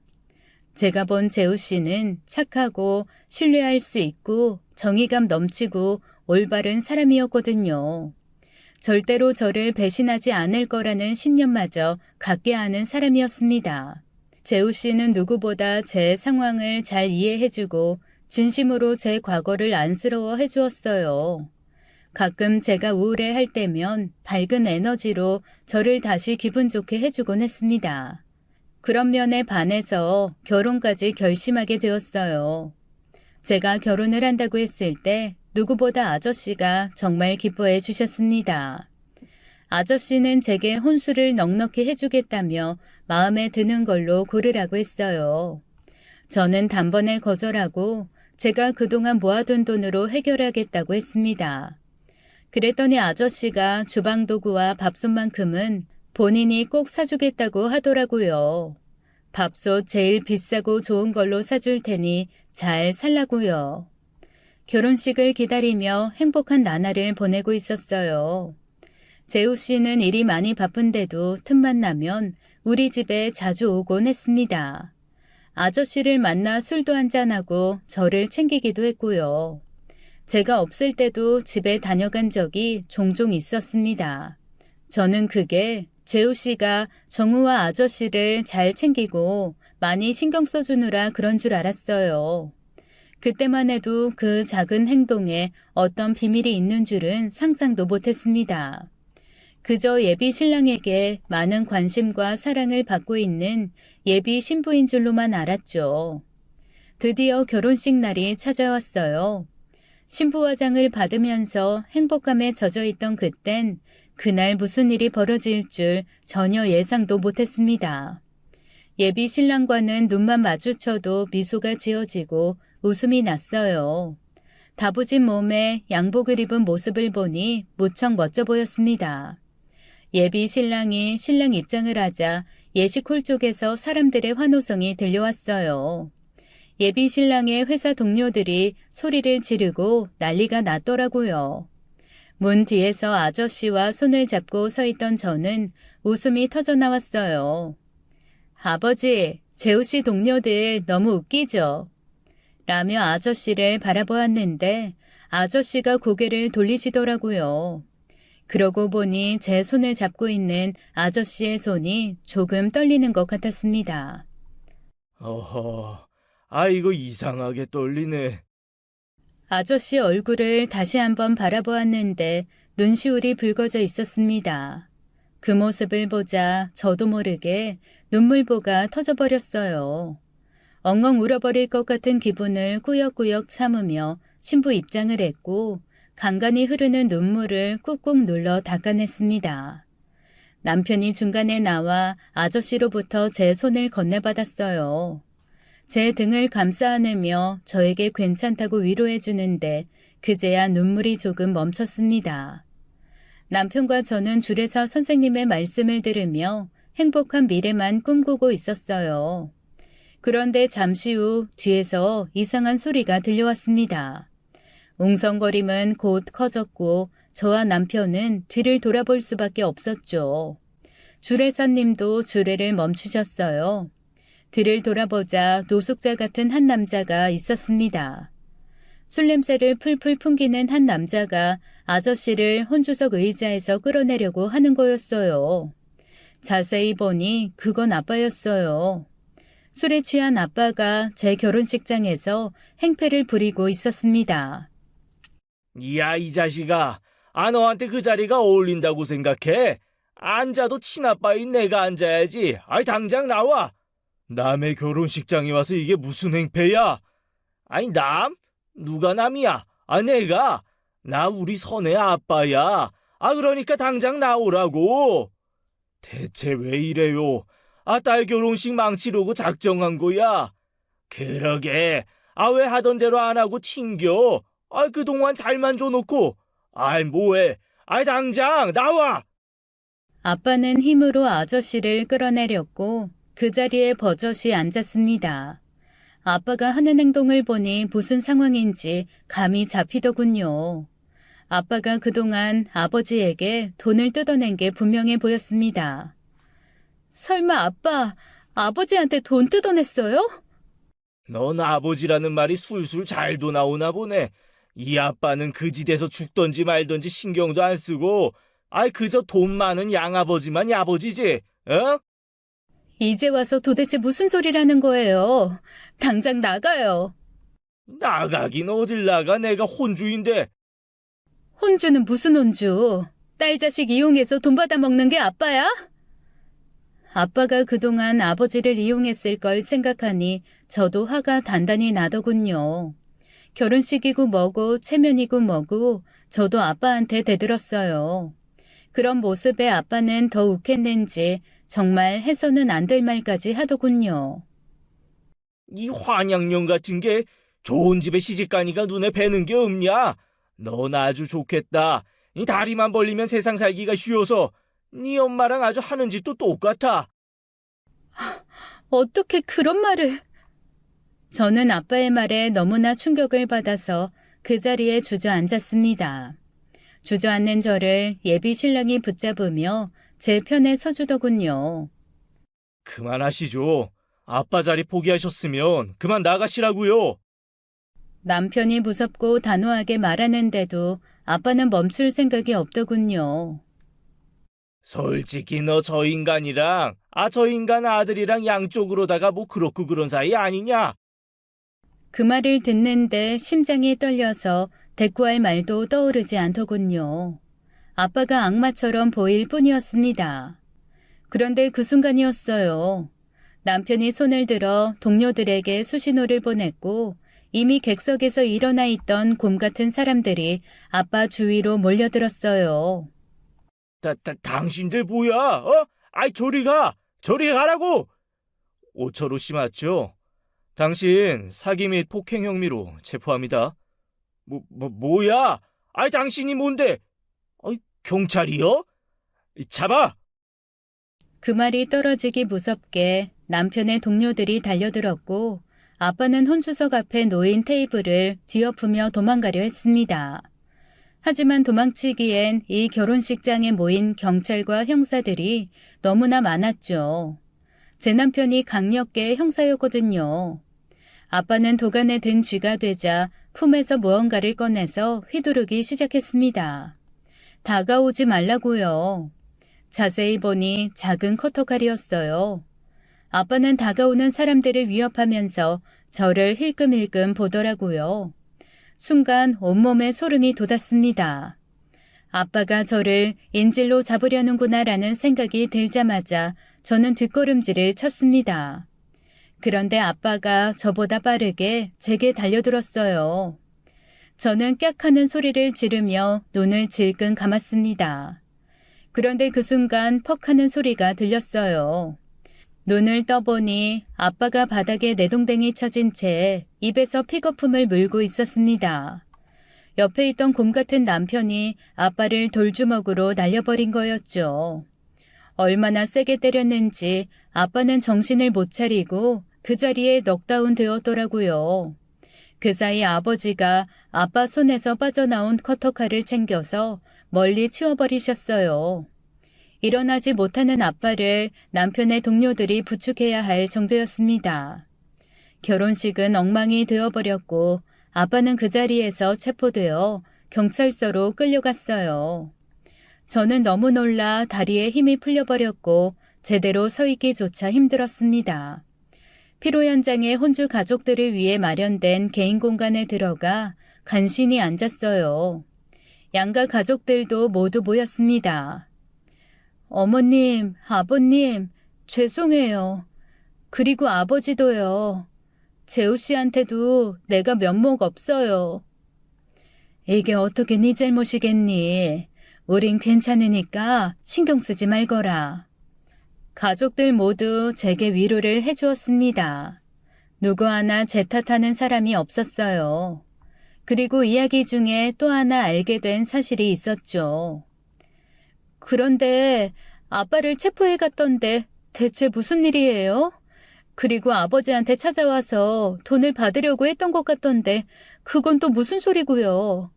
제가 본 재우 씨는 착하고 신뢰할 수 있고 정의감 넘치고 올바른 사람이었거든요. 절대로 저를 배신하지 않을 거라는 신념마저 갖게 하는 사람이었습니다. 재우 씨는 누구보다 제 상황을 잘 이해해주고 진심으로 제 과거를 안쓰러워해 주었어요. 가끔 제가 우울해할 때면 밝은 에너지로 저를 다시 기분 좋게 해주곤 했습니다. 그런 면에 반해서 결혼까지 결심하게 되었어요. 제가 결혼을 한다고 했을 때 누구보다 아저씨가 정말 기뻐해 주셨습니다. 아저씨는 제게 혼수를 넉넉히 해주겠다며 마음에 드는 걸로 고르라고 했어요. 저는 단번에 거절하고 제가 그동안 모아둔 돈으로 해결하겠다고 했습니다. 그랬더니 아저씨가 주방도구와 밥솥만큼은 본인이 꼭 사주겠다고 하더라고요. 밥솥 제일 비싸고 좋은 걸로 사줄 테니 잘 살라고요. 결혼식을 기다리며 행복한 나날을 보내고 있었어요. 재우 씨는 일이 많이 바쁜데도 틈만 나면 우리 집에 자주 오곤 했습니다. 아저씨를 만나 술도 한잔하고 저를 챙기기도 했고요. 제가 없을 때도 집에 다녀간 적이 종종 있었습니다. 저는 그게 재우 씨가 정우와 아저씨를 잘 챙기고 많이 신경 써주느라 그런 줄 알았어요. 그때만 해도 그 작은 행동에 어떤 비밀이 있는 줄은 상상도 못했습니다. 그저 예비 신랑에게 많은 관심과 사랑을 받고 있는 예비 신부인 줄로만 알았죠. 드디어 결혼식 날이 찾아왔어요. 신부화장을 받으면서 행복감에 젖어있던 그땐 그날 무슨 일이 벌어질 줄 전혀 예상도 못했습니다. 예비 신랑과는 눈만 마주쳐도 미소가 지어지고 웃음이 났어요. 다부진 몸에 양복을 입은 모습을 보니 무척 멋져 보였습니다. 예비 신랑이 신랑 입장을 하자 예식홀 쪽에서 사람들의 환호성이 들려왔어요. 예비 신랑의 회사 동료들이 소리를 지르고 난리가 났더라고요. 문 뒤에서 아저씨와 손을 잡고 서 있던 저는 웃음이 터져 나왔어요. 아버지, 재우 씨 동료들 너무 웃기죠? 라며 아저씨를 바라보았는데 아저씨가 고개를 돌리시더라고요. 그러고 보니 제 손을 잡고 있는 아저씨의 손이 조금 떨리는 것 같았습니다. 어허, 이거 이상하게 떨리네. 아저씨 얼굴을 다시 한번 바라보았는데 눈시울이 붉어져 있었습니다. 그 모습을 보자 저도 모르게 눈물보가 터져버렸어요. 엉엉 울어버릴 것 같은 기분을 꾸역꾸역 참으며 신부 입장을 했고 간간히 흐르는 눈물을 꾹꾹 눌러 닦아냈습니다. 남편이 중간에 나와 아저씨로부터 제 손을 건네받았어요. 제 등을 감싸 안으며 저에게 괜찮다고 위로해 주는데 그제야 눈물이 조금 멈췄습니다. 남편과 저는 줄에서 선생님의 말씀을 들으며 행복한 미래만 꿈꾸고 있었어요. 그런데 잠시 후 뒤에서 이상한 소리가 들려왔습니다. 웅성거림은 곧 커졌고 저와 남편은 뒤를 돌아볼 수밖에 없었죠. 주례사님도 주례를 멈추셨어요. 뒤를 돌아보자 노숙자 같은 한 남자가 있었습니다. 술 냄새를 풀풀 풍기는 한 남자가 아저씨를 혼주석 의자에서 끌어내려고 하는 거였어요. 자세히 보니 그건 아빠였어요. 술에 취한 아빠가 제 결혼식장에서 행패를 부리고 있었습니다. 야, 이 자식아. 너한테 그 자리가 어울린다고 생각해? 앉아도 친아빠인 내가 앉아야지. 당장 나와. 남의 결혼식장에 와서 이게 무슨 행패야? 남? 누가 남이야? 내가. 나 우리 선의 아빠야. 그러니까 당장 나오라고. 대체 왜 이래요? 딸 결혼식 망치려고 작정한 거야? 그러게. 왜 하던 대로 안 하고 튕겨? 그동안 잘만 줘놓고. 뭐해? 당장 나와! 아빠는 힘으로 아저씨를 끌어내렸고 그 자리에 버젓이 앉았습니다. 아빠가 하는 행동을 보니 무슨 상황인지 감이 잡히더군요. 아빠가 그동안 아버지에게 돈을 뜯어낸 게 분명해 보였습니다. 설마 아빠, 아버지한테 돈 뜯어냈어요? 넌 아버지라는 말이 술술 잘도 나오나 보네. 이 아빠는 그 집에서 죽던지 말던지 신경도 안 쓰고 그저 돈 많은 양아버지만 야버지지, 어? 이제 와서 도대체 무슨 소리라는 거예요? 당장 나가요. 나가긴 어딜 나가. 내가 혼주인데. 혼주는 무슨 혼주? 딸 자식 이용해서 돈 받아먹는 게 아빠야? 아빠가 그동안 아버지를 이용했을 걸 생각하니 저도 화가 단단히 나더군요. 결혼식이고 뭐고 체면이고 뭐고 저도 아빠한테 대들었어요. 그런 모습에 아빠는 더 욱했는지 정말 해서는 안 될 말까지 하더군요. 이 환양년 같은 게 좋은 집에 시집가니까 눈에 뵈는 게 없냐? 넌 아주 좋겠다. 이 다리만 벌리면 세상 살기가 쉬워서 네 엄마랑 아주 하는 짓도 똑같아. 어떻게 그런 말을... 저는 아빠의 말에 너무나 충격을 받아서 그 자리에 주저앉았습니다. 주저앉는 저를 예비 신랑이 붙잡으며 제 편에 서주더군요. 그만하시죠. 아빠 자리 포기하셨으면 그만 나가시라고요. 남편이 무섭고 단호하게 말하는데도 아빠는 멈출 생각이 없더군요. 솔직히 너 저 인간이랑 저 인간 아들이랑 양쪽으로다가 뭐 그렇고 그런 사이 아니냐? 그 말을 듣는데 심장이 떨려서 대꾸할 말도 떠오르지 않더군요. 아빠가 악마처럼 보일 뿐이었습니다. 그런데 그 순간이었어요. 남편이 손을 들어 동료들에게 수신호를 보냈고 이미 객석에서 일어나 있던 곰 같은 사람들이 아빠 주위로 몰려들었어요. 당신들 뭐야? 저리 가! 저리 가라고! 오철우 씨 맞죠? 당신 사기 및 폭행 혐의로 체포합니다. 뭐야? 당신이 뭔데? 경찰이요? 잡아! 그 말이 떨어지기 무섭게 남편의 동료들이 달려들었고 아빠는 혼주석 앞에 놓인 테이블을 뒤엎으며 도망가려 했습니다. 하지만 도망치기엔 이 결혼식장에 모인 경찰과 형사들이 너무나 많았죠. 제 남편이 강력계 형사였거든요. 아빠는 도간에 든 쥐가 되자 품에서 무언가를 꺼내서 휘두르기 시작했습니다. 다가오지 말라고요. 자세히 보니 작은 커터칼이었어요. 아빠는 다가오는 사람들을 위협하면서 저를 힐끔힐끔 보더라고요. 순간 온몸에 소름이 돋았습니다. 아빠가 저를 인질로 잡으려는구나라는 생각이 들자마자 저는 뒷걸음질을 쳤습니다. 그런데 아빠가 저보다 빠르게 제게 달려들었어요. 저는 깍 하는 소리를 지르며 눈을 질끈 감았습니다. 그런데 그 순간 퍽 하는 소리가 들렸어요. 눈을 떠보니 아빠가 바닥에 내동댕이 쳐진 채 입에서 픽거품을 물고 있었습니다. 옆에 있던 곰 같은 남편이 아빠를 돌주먹으로 날려버린 거였죠. 얼마나 세게 때렸는지 아빠는 정신을 못 차리고 그 자리에 넉다운 되었더라고요. 그 사이 아버지가 아빠 손에서 빠져나온 커터칼을 챙겨서 멀리 치워버리셨어요. 일어나지 못하는 아빠를 남편의 동료들이 부축해야 할 정도였습니다. 결혼식은 엉망이 되어버렸고 아빠는 그 자리에서 체포되어 경찰서로 끌려갔어요. 저는 너무 놀라 다리에 힘이 풀려버렸고 제대로 서 있기조차 힘들었습니다. 피로 현장의 혼주 가족들을 위해 마련된 개인 공간에 들어가 간신히 앉았어요. 양가 가족들도 모두 모였습니다. 어머님, 아버님, 죄송해요. 그리고 아버지도요. 재우 씨한테도 내가 면목 없어요. 이게 어떻게 네 잘못이겠니? 우린 괜찮으니까 신경 쓰지 말거라. 가족들 모두 제게 위로를 해주었습니다. 누구 하나 제 탓하는 사람이 없었어요. 그리고 이야기 중에 또 하나 알게 된 사실이 있었죠. 그런데 아빠를 체포해 갔던데 대체 무슨 일이에요? 그리고 아버지한테 찾아와서 돈을 받으려고 했던 것 같던데 그건 또 무슨 소리고요?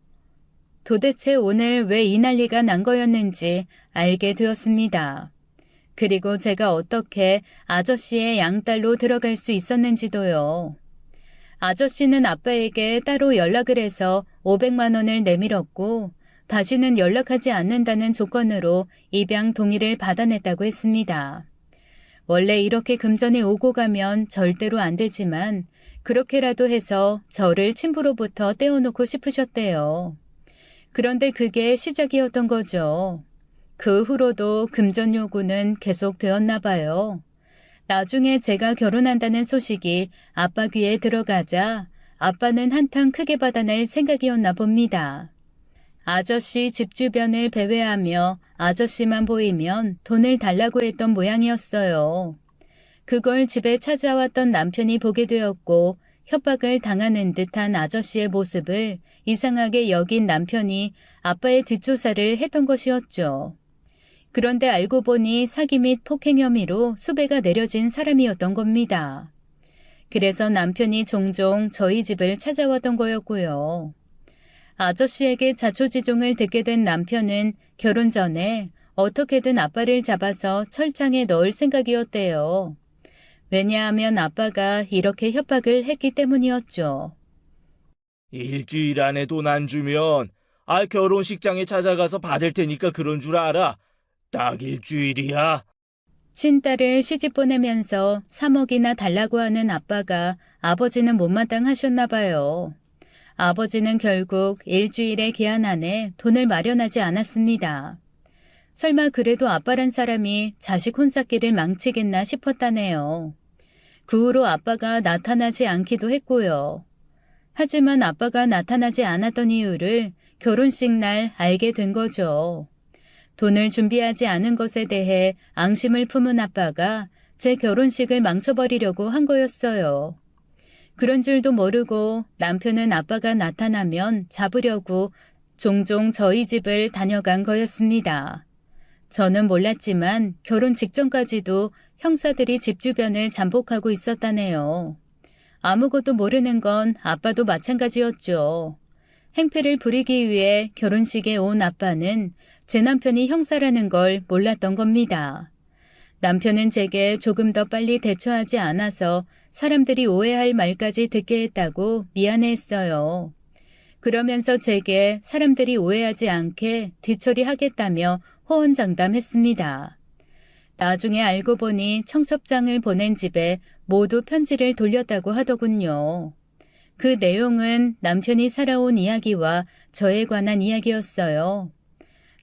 도대체 오늘 왜 이 난리가 난 거였는지 알게 되었습니다. 그리고 제가 어떻게 아저씨의 양딸로 들어갈 수 있었는지도요. 아저씨는 아빠에게 따로 연락을 해서 500만 원을 내밀었고 다시는 연락하지 않는다는 조건으로 입양 동의를 받아냈다고 했습니다. 원래 이렇게 금전이 오고 가면 절대로 안 되지만 그렇게라도 해서 저를 친부로부터 떼어놓고 싶으셨대요. 그런데 그게 시작이었던 거죠. 그 후로도 금전 요구는 계속되었나 봐요. 나중에 제가 결혼한다는 소식이 아빠 귀에 들어가자 아빠는 한탕 크게 받아낼 생각이었나 봅니다. 아저씨 집 주변을 배회하며 아저씨만 보이면 돈을 달라고 했던 모양이었어요. 그걸 집에 찾아왔던 남편이 보게 되었고 협박을 당하는 듯한 아저씨의 모습을 이상하게 여긴 남편이 아빠의 뒷조사를 했던 것이었죠. 그런데 알고 보니 사기 및 폭행 혐의로 수배가 내려진 사람이었던 겁니다. 그래서 남편이 종종 저희 집을 찾아왔던 거였고요. 아저씨에게 자초지종을 듣게 된 남편은 결혼 전에 어떻게든 아빠를 잡아서 철장에 넣을 생각이었대요. 왜냐하면 아빠가 이렇게 협박을 했기 때문이었죠. 일주일 안에 돈 안 주면 결혼식장에 찾아가서 받을 테니까 그런 줄 알아. 딱 일주일이야. 친딸을 시집 보내면서 3억이나 달라고 하는 아빠가 아버지는 못마땅하셨나 봐요. 아버지는 결국 일주일의 기한 안에 돈을 마련하지 않았습니다. 설마 그래도 아빠란 사람이 자식 혼삿길을 망치겠나 싶었다네요. 그 후로 아빠가 나타나지 않기도 했고요. 하지만 아빠가 나타나지 않았던 이유를 결혼식 날 알게 된 거죠. 돈을 준비하지 않은 것에 대해 앙심을 품은 아빠가 제 결혼식을 망쳐버리려고 한 거였어요. 그런 줄도 모르고 남편은 아빠가 나타나면 잡으려고 종종 저희 집을 다녀간 거였습니다. 저는 몰랐지만 결혼 직전까지도 형사들이 집 주변을 잠복하고 있었다네요. 아무것도 모르는 건 아빠도 마찬가지였죠. 행패를 부리기 위해 결혼식에 온 아빠는 제 남편이 형사라는 걸 몰랐던 겁니다. 남편은 제게 조금 더 빨리 대처하지 않아서 사람들이 오해할 말까지 듣게 했다고 미안해했어요. 그러면서 제게 사람들이 오해하지 않게 뒤처리하겠다며 호언장담했습니다. 나중에 알고 보니 청첩장을 보낸 집에 모두 편지를 돌렸다고 하더군요. 그 내용은 남편이 살아온 이야기와 저에 관한 이야기였어요.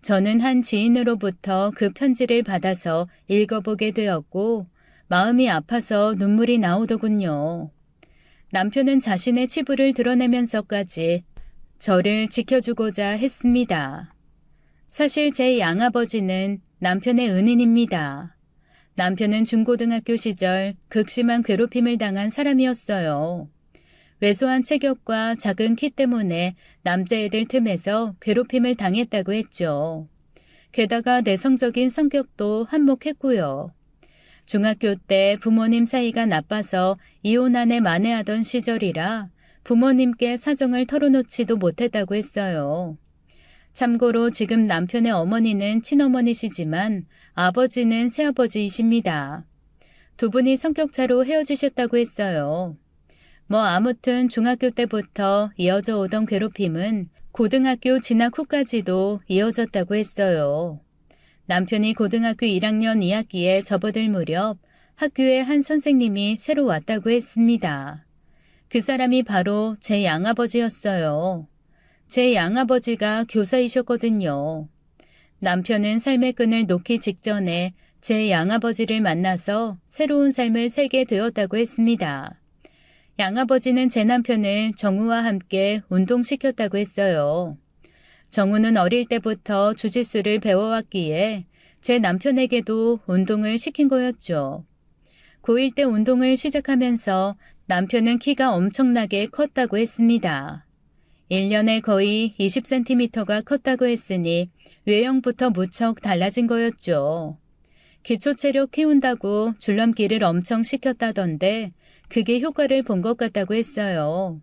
저는 한 지인으로부터 그 편지를 받아서 읽어보게 되었고 마음이 아파서 눈물이 나오더군요. 남편은 자신의 치부를 드러내면서까지 저를 지켜주고자 했습니다. 사실 제 양아버지는 남편의 은인입니다. 남편은 중고등학교 시절 극심한 괴롭힘을 당한 사람이었어요. 왜소한 체격과 작은 키 때문에 남자애들 틈에서 괴롭힘을 당했다고 했죠. 게다가 내성적인 성격도 한몫했고요. 중학교 때 부모님 사이가 나빠서 이혼안에 만회하던 시절이라 부모님께 사정을 털어놓지도 못했다고 했어요. 참고로 지금 남편의 어머니는 친어머니시지만 아버지는 새아버지이십니다. 두 분이 성격차로 헤어지셨다고 했어요. 아무튼 중학교 때부터 이어져 오던 괴롭힘은 고등학교 진학 후까지도 이어졌다고 했어요. 남편이 고등학교 1학년 2학기에 접어들 무렵 학교에 한 선생님이 새로 왔다고 했습니다. 그 사람이 바로 제 양아버지였어요. 제 양아버지가 교사이셨거든요. 남편은 삶의 끈을 놓기 직전에 제 양아버지를 만나서 새로운 삶을 살게 되었다고 했습니다. 양아버지는 제 남편을 정우와 함께 운동시켰다고 했어요. 정우는 어릴 때부터 주짓수를 배워왔기에 제 남편에게도 운동을 시킨 거였죠. 고1 때 운동을 시작하면서 남편은 키가 엄청나게 컸다고 했습니다. 1년에 거의 20cm가 컸다고 했으니 외형부터 무척 달라진 거였죠. 기초체력 키운다고 줄넘기를 엄청 시켰다던데 그게 효과를 본 것 같다고 했어요.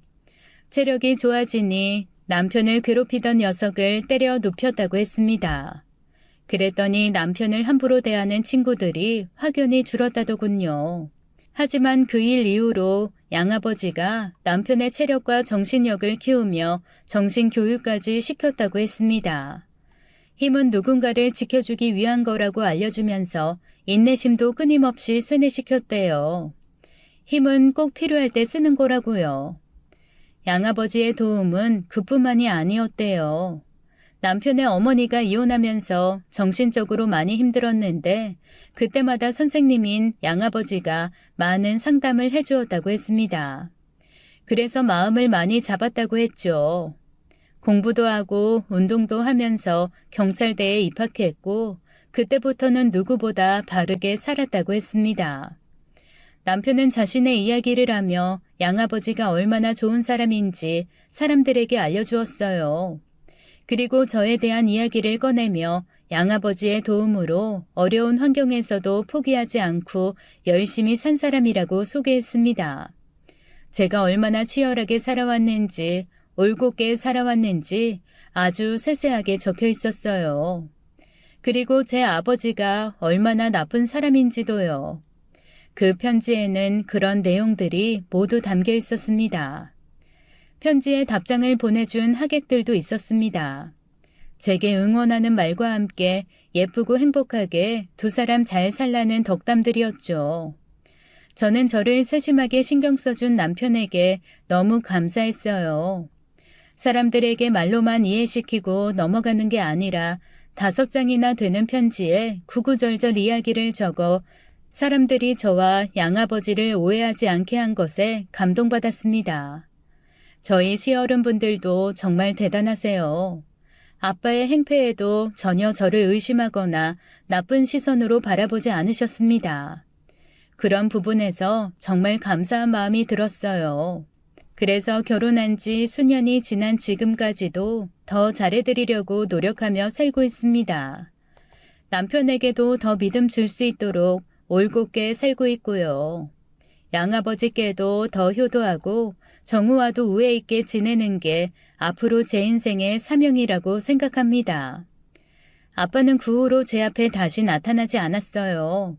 체력이 좋아지니 남편을 괴롭히던 녀석을 때려 눕혔다고 했습니다. 그랬더니 남편을 함부로 대하는 친구들이 확연히 줄었다더군요. 하지만 그 일 이후로 양아버지가 남편의 체력과 정신력을 키우며 정신교육까지 시켰다고 했습니다. 힘은 누군가를 지켜주기 위한 거라고 알려주면서 인내심도 끊임없이 쇠뇌시켰대요. 힘은 꼭 필요할 때 쓰는 거라고요. 양아버지의 도움은 그뿐만이 아니었대요. 남편의 어머니가 이혼하면서 정신적으로 많이 힘들었는데 그때마다 선생님인 양아버지가 많은 상담을 해주었다고 했습니다. 그래서 마음을 많이 잡았다고 했죠. 공부도 하고 운동도 하면서 경찰대에 입학했고 그때부터는 누구보다 바르게 살았다고 했습니다. 남편은 자신의 이야기를 하며 양아버지가 얼마나 좋은 사람인지 사람들에게 알려주었어요. 그리고 저에 대한 이야기를 꺼내며 양아버지의 도움으로 어려운 환경에서도 포기하지 않고 열심히 산 사람이라고 소개했습니다. 제가 얼마나 치열하게 살아왔는지, 올곧게 살아왔는지 아주 세세하게 적혀 있었어요. 그리고 제 아버지가 얼마나 나쁜 사람인지도요. 그 편지에는 그런 내용들이 모두 담겨 있었습니다. 편지에 답장을 보내준 하객들도 있었습니다. 제게 응원하는 말과 함께 예쁘고 행복하게 두 사람 잘 살라는 덕담들이었죠. 저는 저를 세심하게 신경 써준 남편에게 너무 감사했어요. 사람들에게 말로만 이해시키고 넘어가는 게 아니라 5장이나 되는 편지에 구구절절 이야기를 적어 사람들이 저와 양아버지를 오해하지 않게 한 것에 감동받았습니다. 저희 시어른분들도 정말 대단하세요. 아빠의 행패에도 전혀 저를 의심하거나 나쁜 시선으로 바라보지 않으셨습니다. 그런 부분에서 정말 감사한 마음이 들었어요. 그래서 결혼한 지 수년이 지난 지금까지도 더 잘해드리려고 노력하며 살고 있습니다. 남편에게도 더 믿음 줄 수 있도록 올곧게 살고 있고요. 양아버지께도 더 효도하고 정우와도 우애 있게 지내는 게 앞으로 제 인생의 사명이라고 생각합니다. 아빠는 그 후로 제 앞에 다시 나타나지 않았어요.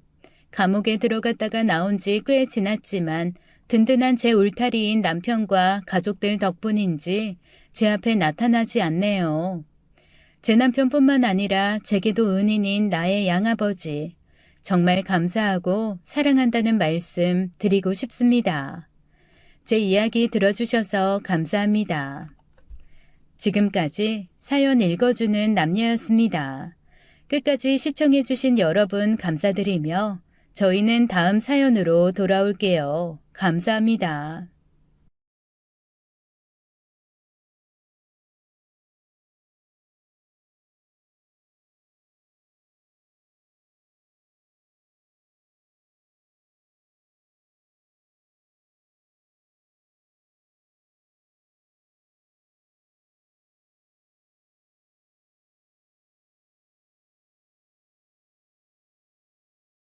감옥에 들어갔다가 나온 지 꽤 지났지만 든든한 제 울타리인 남편과 가족들 덕분인지 제 앞에 나타나지 않네요. 제 남편뿐만 아니라 제게도 은인인 나의 양아버지. 정말 감사하고 사랑한다는 말씀 드리고 싶습니다. 제 이야기 들어주셔서 감사합니다. 지금까지 사연 읽어주는 남녀였습니다. 끝까지 시청해주신 여러분 감사드리며 저희는 다음 사연으로 돌아올게요. 감사합니다.